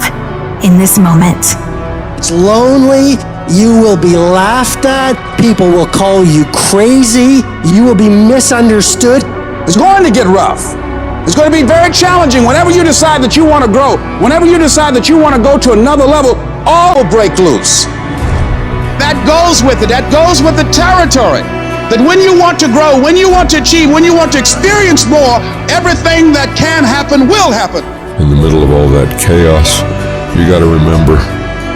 in this moment. It's lonely. You will be laughed at. People will call you crazy. You will be misunderstood. It's going to get rough. It's going to be very challenging. Whenever you decide that you want to grow, whenever you decide that you want to go to another level, all will break loose. That goes with it. That goes with the territory. That when you want to grow, when you want to achieve, when you want to experience more, everything that can happen will happen. In the middle of all that chaos, you got to remember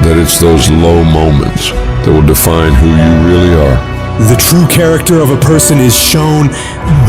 that it's those low moments that will define who you really are. The true character of a person is shown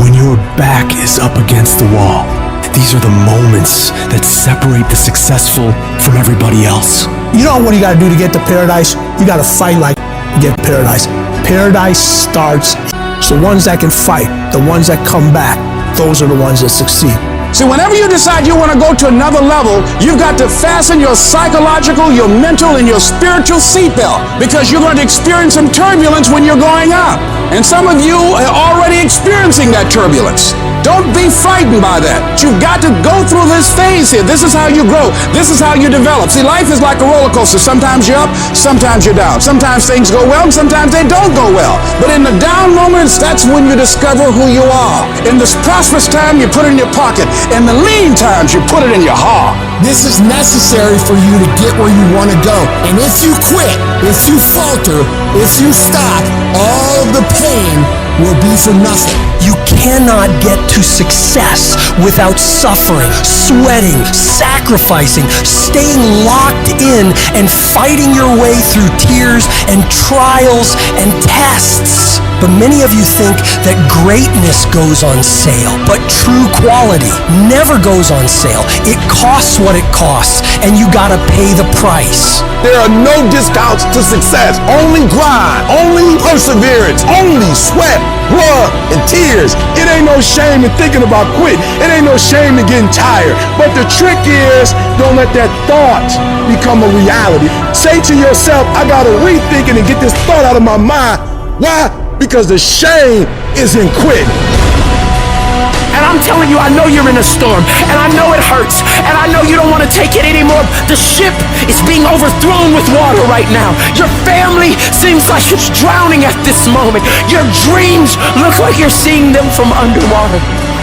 when your back is up against the wall. These are the moments that separate the successful from everybody else. You know what you got to do to get to paradise? You got to fight like to get paradise. Paradise starts. So the ones that can fight, the ones that come back, those are the ones that succeed. See, whenever you decide you want to go to another level, you've got to fasten your psychological, your mental, and your spiritual seatbelt, because you're going to experience some turbulence when you're going up. And some of you are already experiencing that turbulence. Don't be be frightened by that. You've got to go through this phase here. This is how you grow. This is how you develop. See, life is like a roller coaster. Sometimes you're up, sometimes you're down. Sometimes things go well, and sometimes they don't go well. But in the down moments, that's when you discover who you are. In this prosperous time, you put it in your pocket. In the lean times, you put it in your heart. This is necessary for you to get where you want to go. And if you quit, if you falter, if you stop, all the pain will be for nothing. You cannot get to success without suffering, sweating, sacrificing, staying locked in and fighting your way through tears and trials and tests. But many of you think that greatness goes on sale, but true quality never goes on sale. It costs what it costs, and you gotta pay the price. There are no discounts to success. Only grind, only perseverance, only sweat, blood, and tears. It ain't no shame in thinking about quit. It ain't no shame in getting tired. But the trick is, don't let that thought become a reality. Say to yourself, I gotta rethink it and get this thought out of my mind. Why? Because the shame is in quitting. And I'm telling you, I know you're in a storm, and I know it hurts, and I know you don't want to take it anymore. The ship is being overthrown with water right now. Your family seems like it's drowning at this moment. Your dreams look like you're seeing them from underwater.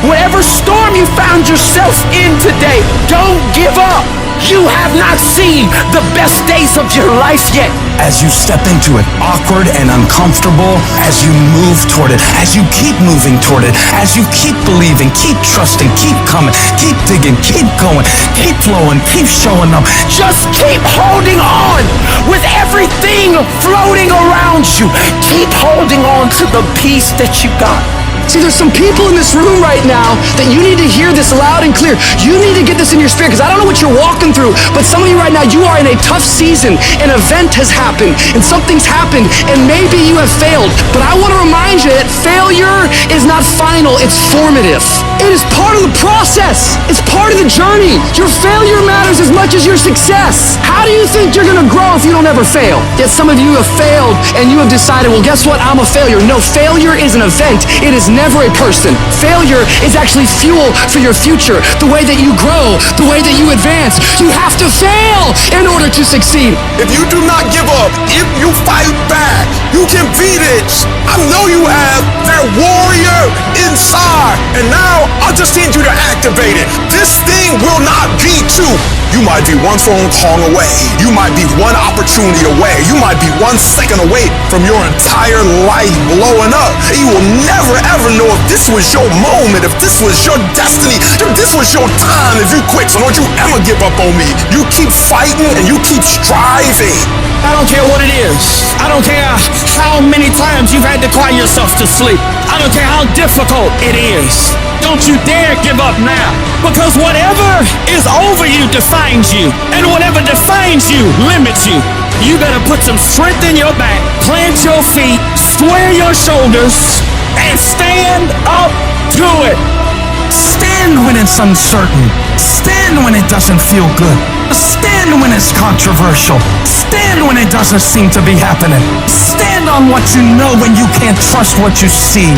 Whatever storm you found yourself in today, don't give up. You have not seen the best days of your life yet. As you step into it, awkward and uncomfortable, as you move toward it, as you keep moving toward it, as you keep believing, keep trusting, keep coming, keep digging, keep going, keep flowing, keep showing up. Just keep holding on with everything floating around you. Keep holding on to the peace that you got. See, there's some people in this room right now that you need to hear this loud and clear. You need to get this in your spirit, because I don't know what you're walking through, but some of you right now, you are in a tough season. An event has happened, and something's happened, and maybe you have failed. But I want to remind you that failure is not final, it's formative. It is part of the process. It's part of the journey. Your failure matters as much as your success. How do you think you're going to grow if you don't ever fail? Yet some of you have failed, and you have decided, well, guess what? I'm a failure. No, failure is an event. It is never a person. Failure is actually fuel for your future. The way that you grow, the way that you advance. You have to fail in order to succeed. If you do not give up, if you fight back, you can beat it. I know you have that warrior inside. And now I just need you to activate it. This thing will not be two. You might be one phone call away. You might be one opportunity away. You might be 1 second away from your entire life blowing up. You will never ever know if this was your moment, if this was your destiny, if this was your time if you quit. So don't you ever give up on me. You keep fighting and you keep striving. I don't care what it is. I don't care how many times you've had to cry yourself to sleep. I don't care how difficult it is. Don't you dare give up now, because whatever is over you defines you, and whatever defines you limits you. You better put some strength in your back, plant your feet, square your shoulders, and stand up to it. Stand when it's uncertain. Stand when it doesn't feel good. Stand when it's controversial. Stand when it doesn't seem to be happening. Stand on what you know when you can't trust what you see.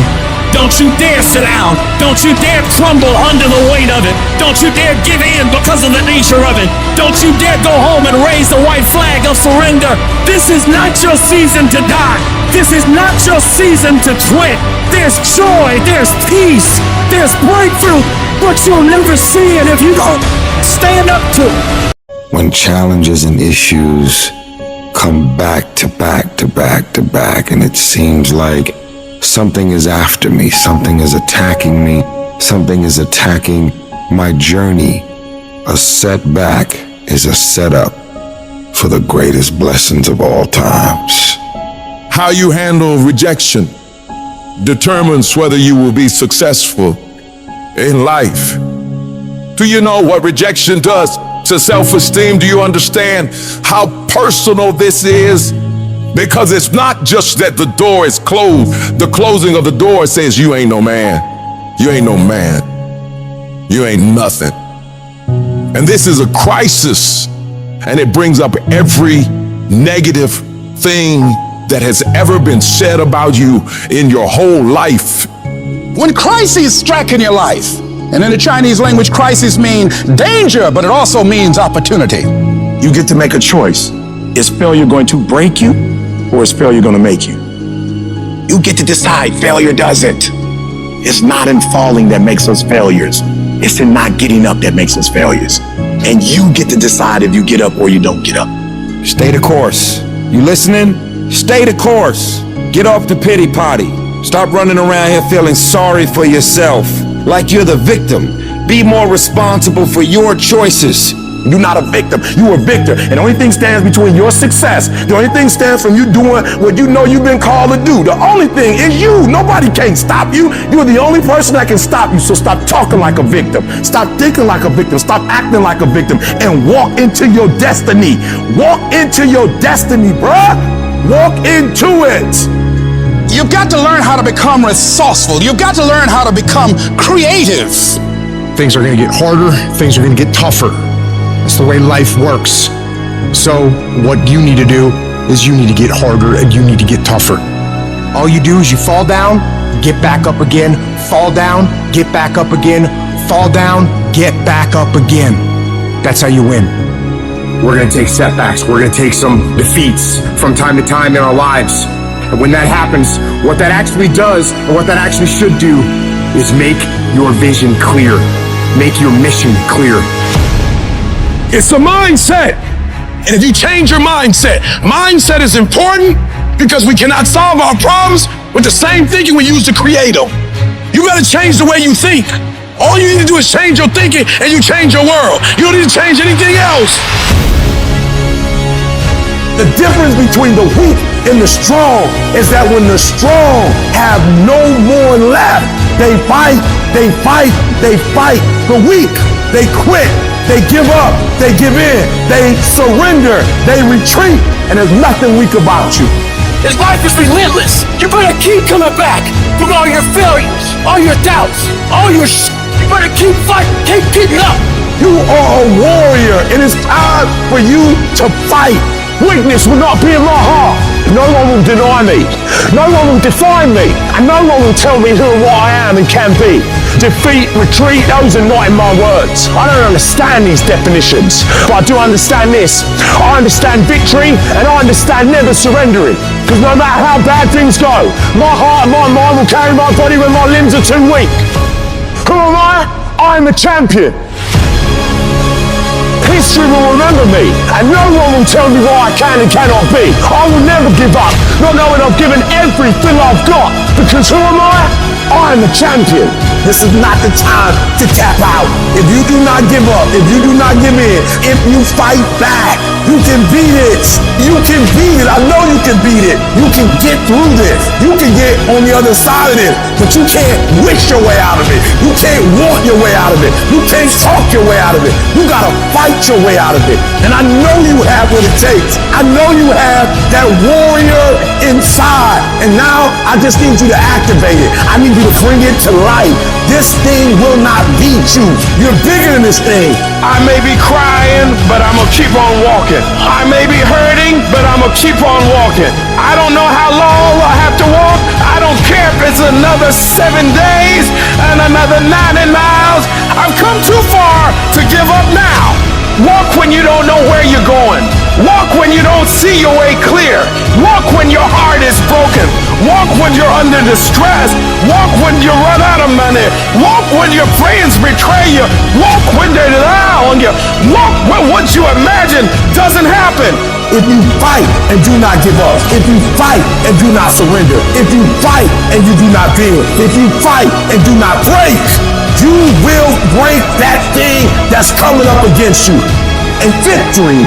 Don't you dare sit down. Don't you dare crumble under the weight of it. Don't you dare give in because of the nature of it. Don't you dare go home and raise the white flag of surrender. This is not your season to die. This is not your season to quit. There's joy, there's peace, there's breakthrough, but you'll never see it if you don't stand up to it. When challenges and issues come back to back to back to back, and it seems like something is after me, something is attacking me, something is attacking my journey, a setback is a setup for the greatest blessings of all times. How you handle rejection determines whether you will be successful in life. Do you know what rejection does to self-esteem? Do you understand how personal this is? Because it's not just that the door is closed. The closing of the door says you ain't no man. You ain't no man. You ain't nothing. And this is a crisis, and it brings up every negative thing that has ever been said about you in your whole life. When crises strike in your life, And in the Chinese language, crisis means danger, but it also means opportunity. You get to make a choice. Is failure going to break you, or is failure going to make you? You get to decide. Failure doesn't. It's not in falling that makes us failures. It's in not getting up that makes us failures. And you get to decide if you get up or you don't get up. Stay the course. You listening? Stay the course. Get off the pity potty. Stop running around here feeling sorry for yourself, like you're the victim. Be more responsible for your choices. You're not a victim, you're a victor. And the only thing stands between your success, the only thing stands from you doing what you know you've been called to do. The only thing is you. Nobody can stop you. You're the only person that can stop you. So stop talking like a victim. Stop thinking like a victim. Stop acting like a victim. And walk into your destiny. Walk into your destiny, bruh. Walk into it. You've got to learn how to become resourceful. You've got to learn how to become creative. Things are going to get harder. Things are going to get tougher. It's the way life works. So what you need to do is you need to get harder and you need to get tougher. All you do is you fall down, get back up again, fall down, get back up again, fall down, get back up again. That's how you win. We're going to take setbacks. We're going to take some defeats from time to time in our lives. And when that happens, what that actually does and what that actually should do is make your vision clear. Make your mission clear. It's a mindset. And if you change your mindset is important because we cannot solve our problems with the same thinking we use to create them. You gotta change the way you think. All you need to do is change your thinking and you change your world. You don't need to change anything else. The difference between the weak and the strong is that when the strong have no more left, they fight, they fight, they fight. The weak, they quit. They give up, they give in, they surrender, they retreat, and there's nothing weak about you. This life is relentless. You better keep coming back from all your failures, all your doubts, all your You better keep fighting, keep keeping up. You are a warrior. It is time for you to fight. Weakness will not be in my heart. No one will deny me. No one will define me. And no one will tell me who and what I am and can be. Defeat, retreat, those are not in my words. I don't understand these definitions, but I do understand this. I understand victory and I understand never surrendering. Because no matter how bad things go, my heart and my mind will carry my body when my limbs are too weak. Who am I? I'm a champion. History will remember me, and no one will tell me what I can and cannot be. I will never give up, not knowing I've given everything I've got. Because who am I? I'm a champion. This is not the time to tap out. If you do not give up, if you do not give in, if you fight back, you can beat it. You can beat it. I know you can beat it. You can get through this. You can get on the other side of this. But you can't wish your way out of it. You can't want your way out of it. You can't talk your way out of it. You gotta fight your way out of it. And I know you have what it takes. I know you have that warrior inside. And now I just need you to activate it. I need you to bring it to life. This thing will not beat you. You're bigger than this thing. I may be crying, but I'm gonna keep on walking. I may be hurting, but I'm gonna keep on walking. I don't know how long I have to walk. I don't care if it's another 7 days and another 90 miles. I've come too far to give up now. Walk when you don't know where you're going. Walk when you don't see your way clear. Walk when your heart is broken. Walk when you're under distress. Walk when you run out of money. Walk when your friends betray you. Walk when they lie on you. Walk when what you imagine doesn't happen. If you fight and do not give up, if you fight and do not surrender, if you fight and you do not bend, if you fight and do not break, you will break that thing that's coming up against you. And victory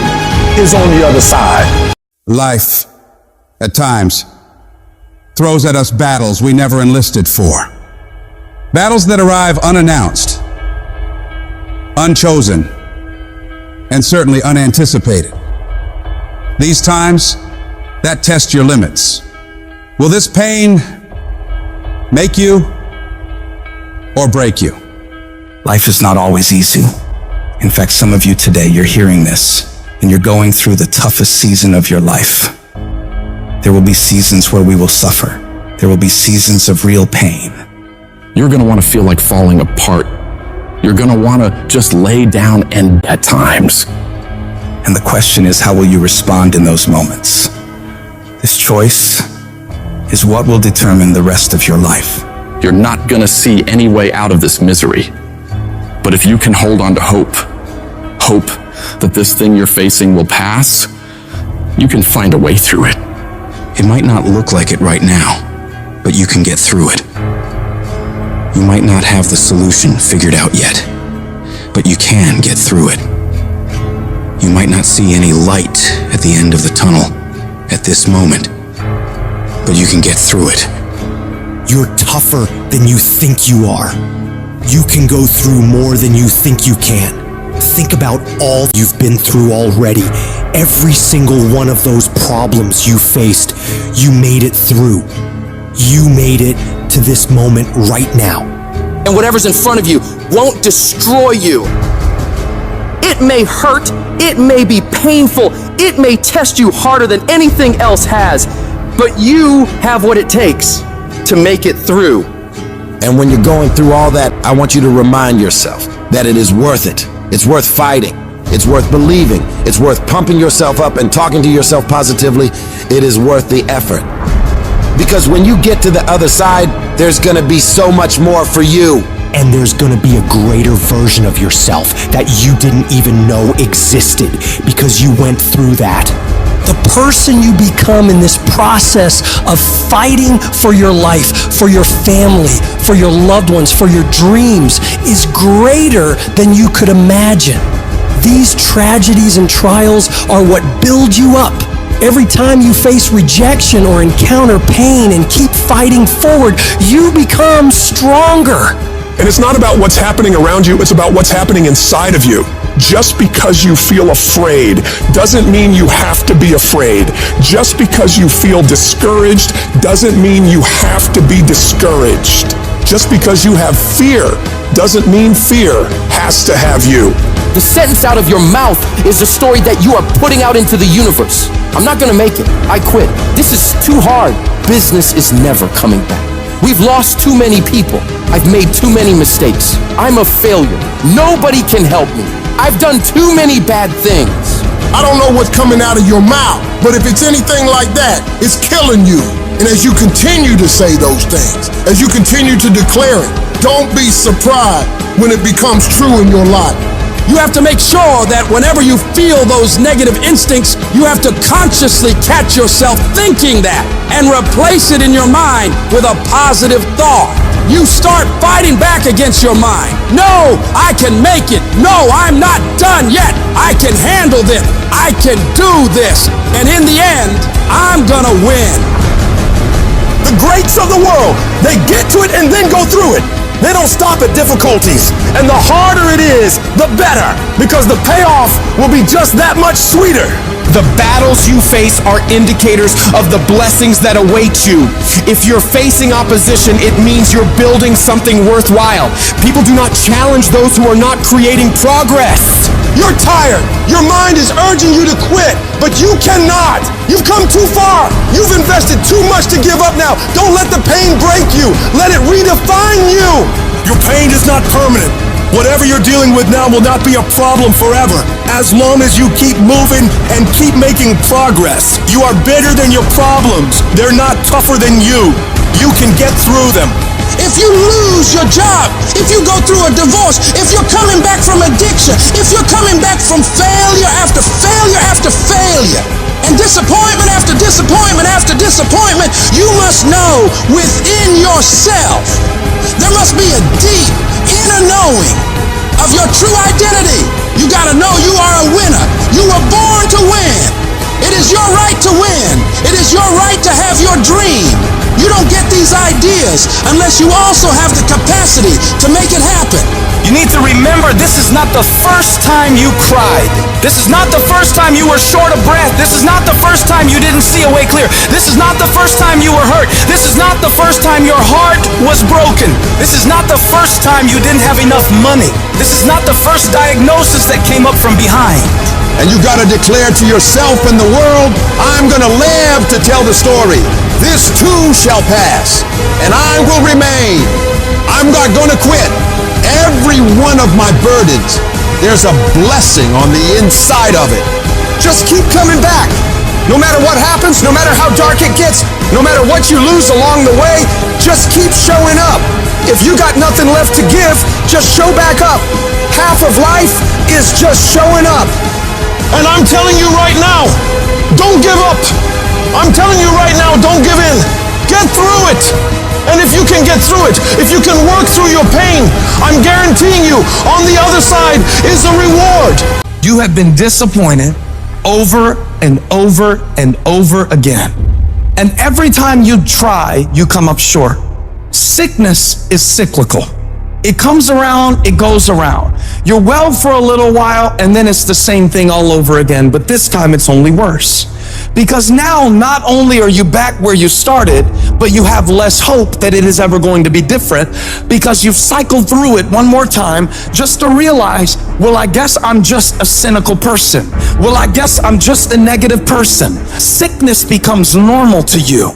is on the other side. Life, at times, throws at us battles we never enlisted for. Battles that arrive unannounced, unchosen, and certainly unanticipated. These times, that test your limits. Will this pain make you or break you? Life is not always easy. In fact, some of you today, you're hearing this, and you're going through the toughest season of your life. There will be seasons where we will suffer. There will be seasons of real pain. You're going to want to feel like falling apart You're gonna wanna just lay down and at times. And the question is, how will you respond in those moments? This choice is what will determine the rest of your life. You're not gonna see any way out of this misery. But if you can hold on to hope that this thing you're facing will pass, you can find a way through it. It might not look like it right now, but you can get through it. You might not have the solution figured out yet, but you can get through it. You might not see any light at the end of the tunnel at this moment, but you can get through it. You're tougher than you think you are. You can go through more than you think you can. Think about all you've been through already. Every single one of those problems you faced, you made it through. You made it to this moment right now. And whatever's in front of you won't destroy you. It may hurt, it may be painful, it may test you harder than anything else has, but you have what it takes to make it through. And when you're going through all that, I want you to remind yourself that it is worth it. It's worth fighting. It's worth believing. It's worth pumping yourself up and talking to yourself positively. It is worth the effort. Because when you get to the other side, there's gonna be so much more for you. And there's gonna be a greater version of yourself that you didn't even know existed because you went through that. The person you become in this process of fighting for your life, for your family, for your loved ones, for your dreams is greater than you could imagine. These tragedies and trials are what build you up. Every time you face rejection or encounter pain and keep fighting forward, you become stronger. And it's not about what's happening around you, it's about what's happening inside of you. Just because you feel afraid doesn't mean you have to be afraid. Just because you feel discouraged doesn't mean you have to be discouraged. Just because you have fear doesn't mean fear has to have you. The sentence out of your mouth is a story that you are putting out into the universe. I'm not gonna make it. I quit. This is too hard. Business is never coming back. We've lost too many people. I've made too many mistakes. I'm a failure. Nobody can help me. I've done too many bad things. I don't know what's coming out of your mouth, but if it's anything like that, it's killing you. And as you continue to say those things, as you continue to declare it, don't be surprised when it becomes true in your life. You have to make sure that whenever you feel those negative instincts, you have to consciously catch yourself thinking that and replace it in your mind with a positive thought. You start fighting back against your mind. No, I can make it. No, I'm not done yet. I can handle this. I can do this. And in the end, I'm gonna win. The greats of the world, they get to it and then go through it. They don't stop at difficulties. And the harder it is, the better, because the payoff will be just that much sweeter. The battles you face are indicators of the blessings that await you. If you're facing opposition, it means you're building something worthwhile. People do not challenge those who are not creating progress. You're tired. Your mind is urging you to quit, but you cannot. You've come too far. You've invested too much to give up now. Don't let the pain break you. Let it redefine you. Your pain is not permanent. Whatever you're dealing with now will not be a problem forever, as long as you keep moving and keep making progress. You are bigger than your problems. They're not tougher than you. You can get through them. If you lose your job, if you go through a divorce, if you're coming back from addiction, if you're coming back from failure after failure after failure, and disappointment after disappointment after disappointment, you must know within yourself, there must be a deep inner knowing of your true identity. You gotta know you are a winner. You were born to win. It is your right to win. It is your right to have your dream. You don't get these ideas unless you also have the capacity to make it happen. You need to remember, this is not the first time you cried. This is not the first time you were short of breath. This is not the first time you didn't see a way clear. This is not the first time you were hurt. This is not the first time your heart was broken. This is not the first time you didn't have enough money. This is not the first diagnosis that came up from behind. And you gotta declare to yourself and the world, I'm gonna live to tell the story. This too shall pass, and I will remain. I'm not gonna quit, Every one of my burdens, there's a blessing on the inside of it. Just keep coming back. No matter what happens, no matter how dark it gets, no matter what you lose along the way, just keep showing up. If you got nothing left to give, just show back up. Half of life is just showing up. And I'm telling you right now, don't give up. I'm telling you right now, don't give in. Get through it. And if you can get through it, if you can work through your pain, I'm guaranteeing you, on the other side is a reward. You have been disappointed over and over and over again. And every time you try, you come up short. Sickness is cyclical. It comes around, it goes around. You're well for a little while, and then it's the same thing all over again, but this time it's only worse. Because now, not only are you back where you started, but you have less hope that it is ever going to be different, because you've cycled through it one more time just to realize, well, I guess I'm just a cynical person. Well, I guess I'm just a negative person. Sickness becomes normal to you,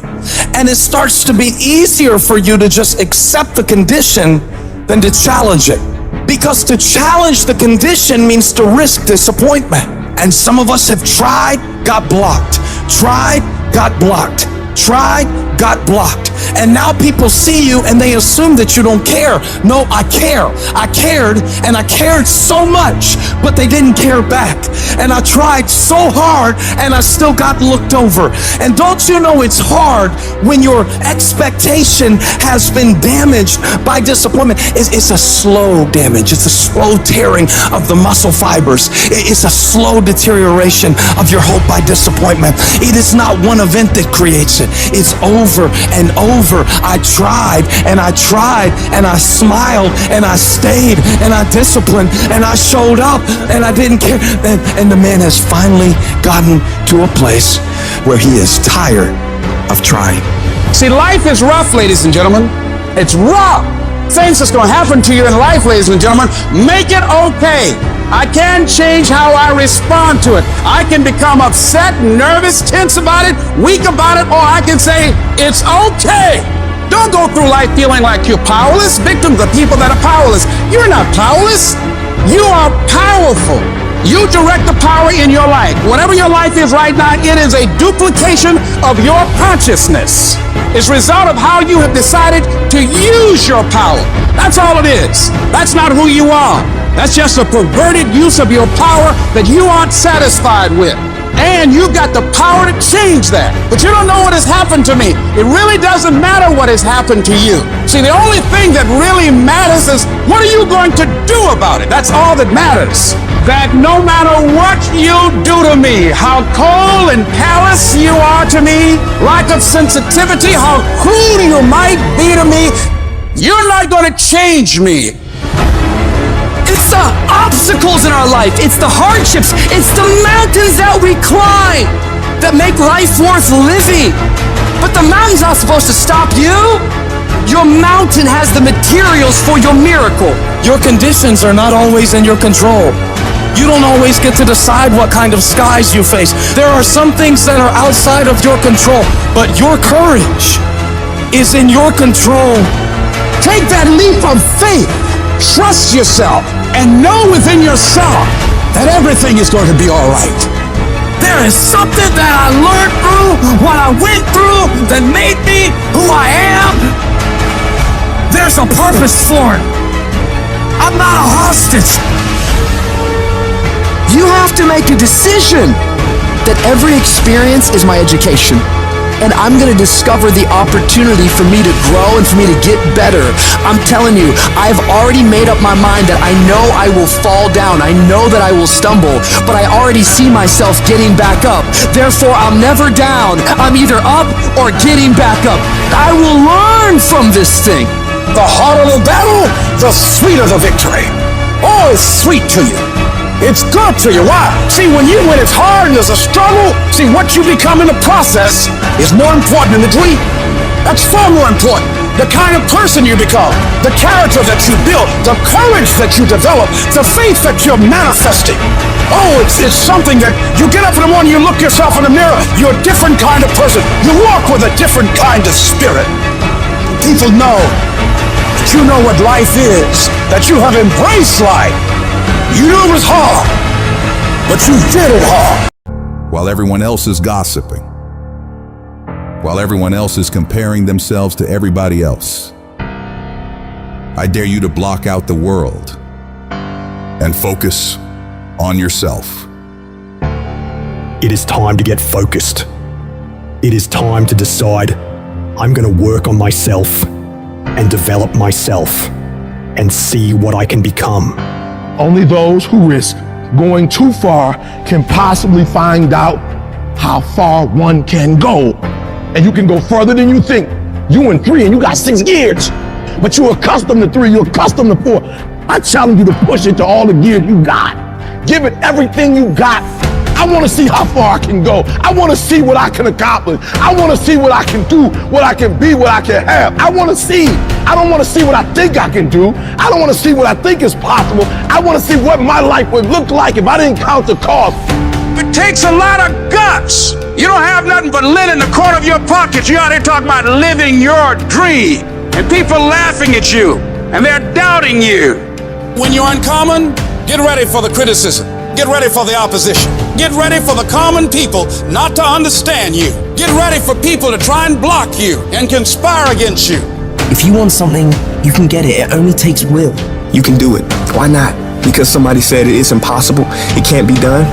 and it starts to be easier for you to just accept the condition than to challenge it. Because to challenge the condition means to risk disappointment. And some of us have tried, got blocked. Tried, got blocked. Tried, got blocked. And now people see you and they assume that you don't care. No, I care. I cared, and I cared so much, but they didn't care back. And I tried so hard, and I still got looked over. And don't you know it's hard when your expectation has been damaged by disappointment? It's a slow damage. It's a slow tearing of the muscle fibers. It's a slow deterioration of your hope by disappointment. It is not one event that creates it. It's over and over. I tried and I tried and I smiled and I stayed and I disciplined and I showed up and I didn't care. And the man has finally gotten to a place where he is tired of trying. See, life is rough, ladies and gentlemen. It's rough. Things that's going to happen to you in life, ladies and gentlemen, make it okay. I can change how I respond to it. I can become upset, nervous, tense about it, weak about it, or I can say, it's okay. Don't go through life feeling like you're powerless. Victims are people that are powerless. You're not powerless. You are powerful. You direct the power in your life. Whatever your life is right now, it is a duplication of your consciousness. It's a result of how you have decided to use your power. That's all it is. That's not who you are. That's just a perverted use of your power that you aren't satisfied with. And you've got the power to change that. But you don't know what has happened to me. It really doesn't matter what has happened to you. See, the only thing that really matters is what are you going to do about it? That's all that matters. That no matter what you do to me, how cold and callous you are to me, lack of sensitivity, how cruel you might be to me, you're not going to change me. It's the obstacles in our life. It's the hardships. It's the mountains that we climb that make life worth living. But the mountain's not supposed to stop you. Your mountain has the materials for your miracle. Your conditions are not always in your control. You don't always get to decide what kind of skies you face. There are some things that are outside of your control, but your courage is in your control. Take that leap of faith. Trust yourself and know within yourself that everything is going to be all right. There is something that I learned through what I went through that made me who I am. There's a purpose for it. I'm not a hostage. You have to make a decision that every experience is my education. And I'm gonna discover the opportunity for me to grow and for me to get better. I'm telling you, I've already made up my mind that I know I will fall down. I know that I will stumble, but I already see myself getting back up. Therefore, I'm never down. I'm either up or getting back up. I will learn from this thing. The harder the battle, the sweeter the victory. Oh, it's sweet to you. It's good to you. Why? See, when it's hard and there's a struggle, see, what you become in the process is more important than the dream. That's far more important. The kind of person you become, the character that you build, the courage that you develop, the faith that you're manifesting. Oh, it's something that you get up in the morning, you look yourself in the mirror, you're a different kind of person. You walk with a different kind of spirit. People know that you know what life is, that you have embraced life. You knew it was hard, but you did it hard. While everyone else is gossiping, while everyone else is comparing themselves to everybody else, I dare you to block out the world and focus on yourself. It is time to get focused. It is time to decide I'm going to work on myself and develop myself and see what I can become. Only those who risk going too far can possibly find out how far one can go. And you can go further than you think. You in 3 and you got 6 gears, but you're accustomed to 3, you're accustomed to 4. I challenge you to push it to all the gears you got. Give it everything you got. I want to see how far I can go. I want to see what I can accomplish. I want to see what I can do, what I can be, what I can have. I want to see. I don't want to see what I think I can do. I don't want to see what I think is possible. I want to see what my life would look like if I didn't count the cost. It takes a lot of guts. You don't have nothing but lint in the corner of your pocket. You're out here talking about living your dream. And people laughing at you. And they're doubting you. When you're uncommon, get ready for the criticism. Get ready for the opposition. Get ready for the common people not to understand you. Get ready for people to try and block you and conspire against you. If you want something, you can get it. It only takes will. You can do it. Why not? Because somebody said it's impossible, it can't be done?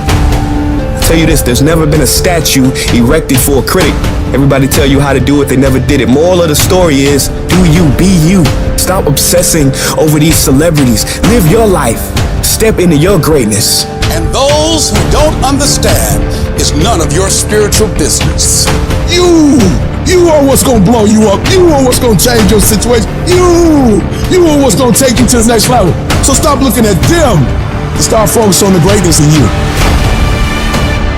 I'll tell you this, there's never been a statue erected for a critic. Everybody tell you how to do it, they never did it. Moral of the story is, do you, be you. Stop obsessing over these celebrities. Live your life. Step into your greatness. And those who don't understand is none of your spiritual business. You are what's gonna blow you up. You are what's gonna change your situation. You are what's gonna take you to the next level. So stop looking at them and start focusing on the greatness in you.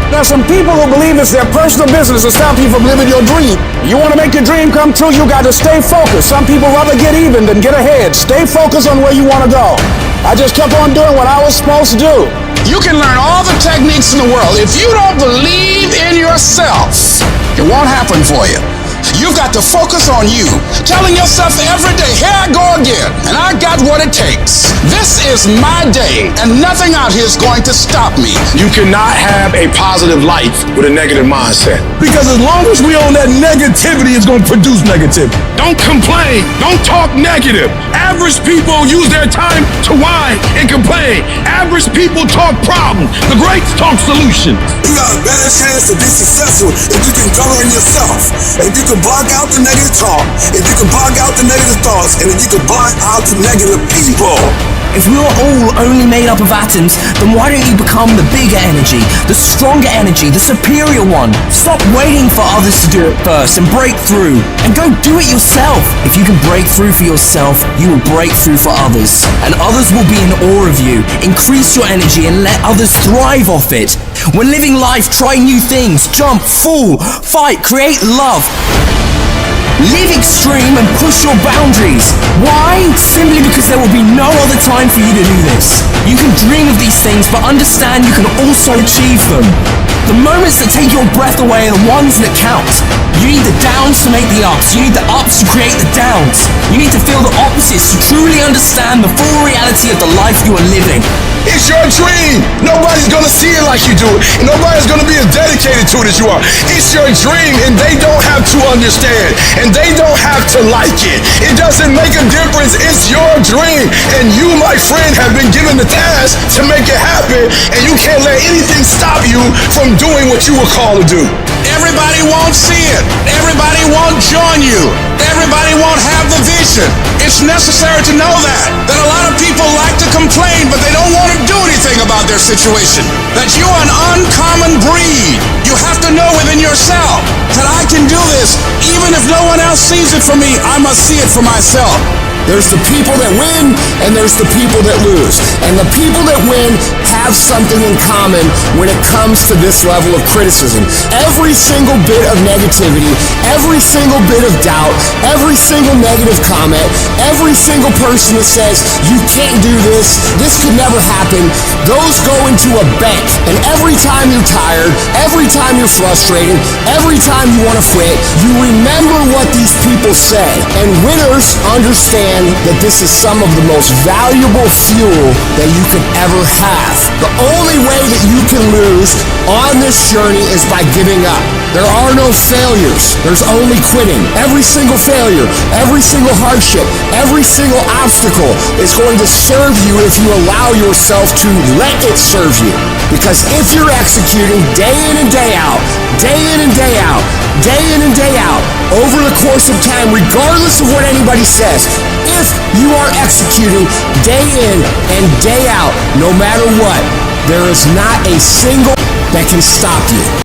There are some people who believe it's their personal business to stop you from living your dream. You want to make your dream come true, you got to stay focused. Some people rather get even than get ahead. Stay focused on where you want to go. I just kept on doing what I was supposed to do. You can learn all the techniques in the world. If you don't believe in yourself, it won't happen for you. You've got to focus on you, telling yourself every day, here I go again, and I got what it takes. This is my day, and nothing out here is going to stop me. You cannot have a positive life with a negative mindset. Because as long as we own that negativity, it's going to produce negativity. Don't complain. Don't talk negative. Average people use their time to whine and complain. Average people talk problems. The greats talk solutions. You got a better chance to be successful if you can govern yourself. If you can block out the negative talk, if you can block out the negative thoughts, and if you can block out the negative people. If we are all only made up of atoms, then why don't you become the bigger energy, the stronger energy, the superior one? Stop waiting for others to do it first and break through, and go do it yourself. If you can break through for yourself, you will break through for others, and others will be in awe of you. Increase your energy and let others thrive off it. When living life, try new things, jump, fall, fight, create love. Live extreme and push your boundaries. Why? Simply because there will be no other time for you to do this. You can dream of these things, but understand you can also achieve them. The moments that take your breath away are the ones that count. You need the downs to make the ups. You need the ups to create the downs. You need to feel the opposites to truly understand the full reality of the life you are living. It's your dream. Nobody's gonna see it like you do it. Nobody's gonna be as dedicated to it as you are. It's your dream, and they don't have to understand, and they don't have to like it. It doesn't make a difference. It's your dream, and you, my friend, have been given the task to make it happen, and you can't let anything stop you from doing what you were called to do. Everybody won't see it. Everybody won't join you. Everybody won't have the vision. It's necessary to know that a lot of people like to complain, but they don't want to do anything about their situation. That you are an uncommon breed. You have to know within yourself that I can do this. Even if no one else sees it for me, I must see it for myself. There's the people that win, and there's the people that lose. And the people that win have something in common when it comes to this level of criticism. Every single bit of negativity, every single bit of doubt, every single negative comment, every single person that says, you can't do this could never happen, those go into a bank. And every time you're tired, every time you're frustrated, every time you want to quit, you remember what these people said. And winners understand understand that this is some of the most valuable fuel that you could ever have. The only way that you can lose on this journey is by giving up. There are no failures. There's only quitting. Every single failure, every single hardship, every single obstacle is going to serve you if you allow yourself to let it serve you. Because if you're executing day in and day out, day in and day out, day in and day out, over the course of time, regardless of what anybody says, if you are executing day in and day out, no matter what, there is not a single that can stop you.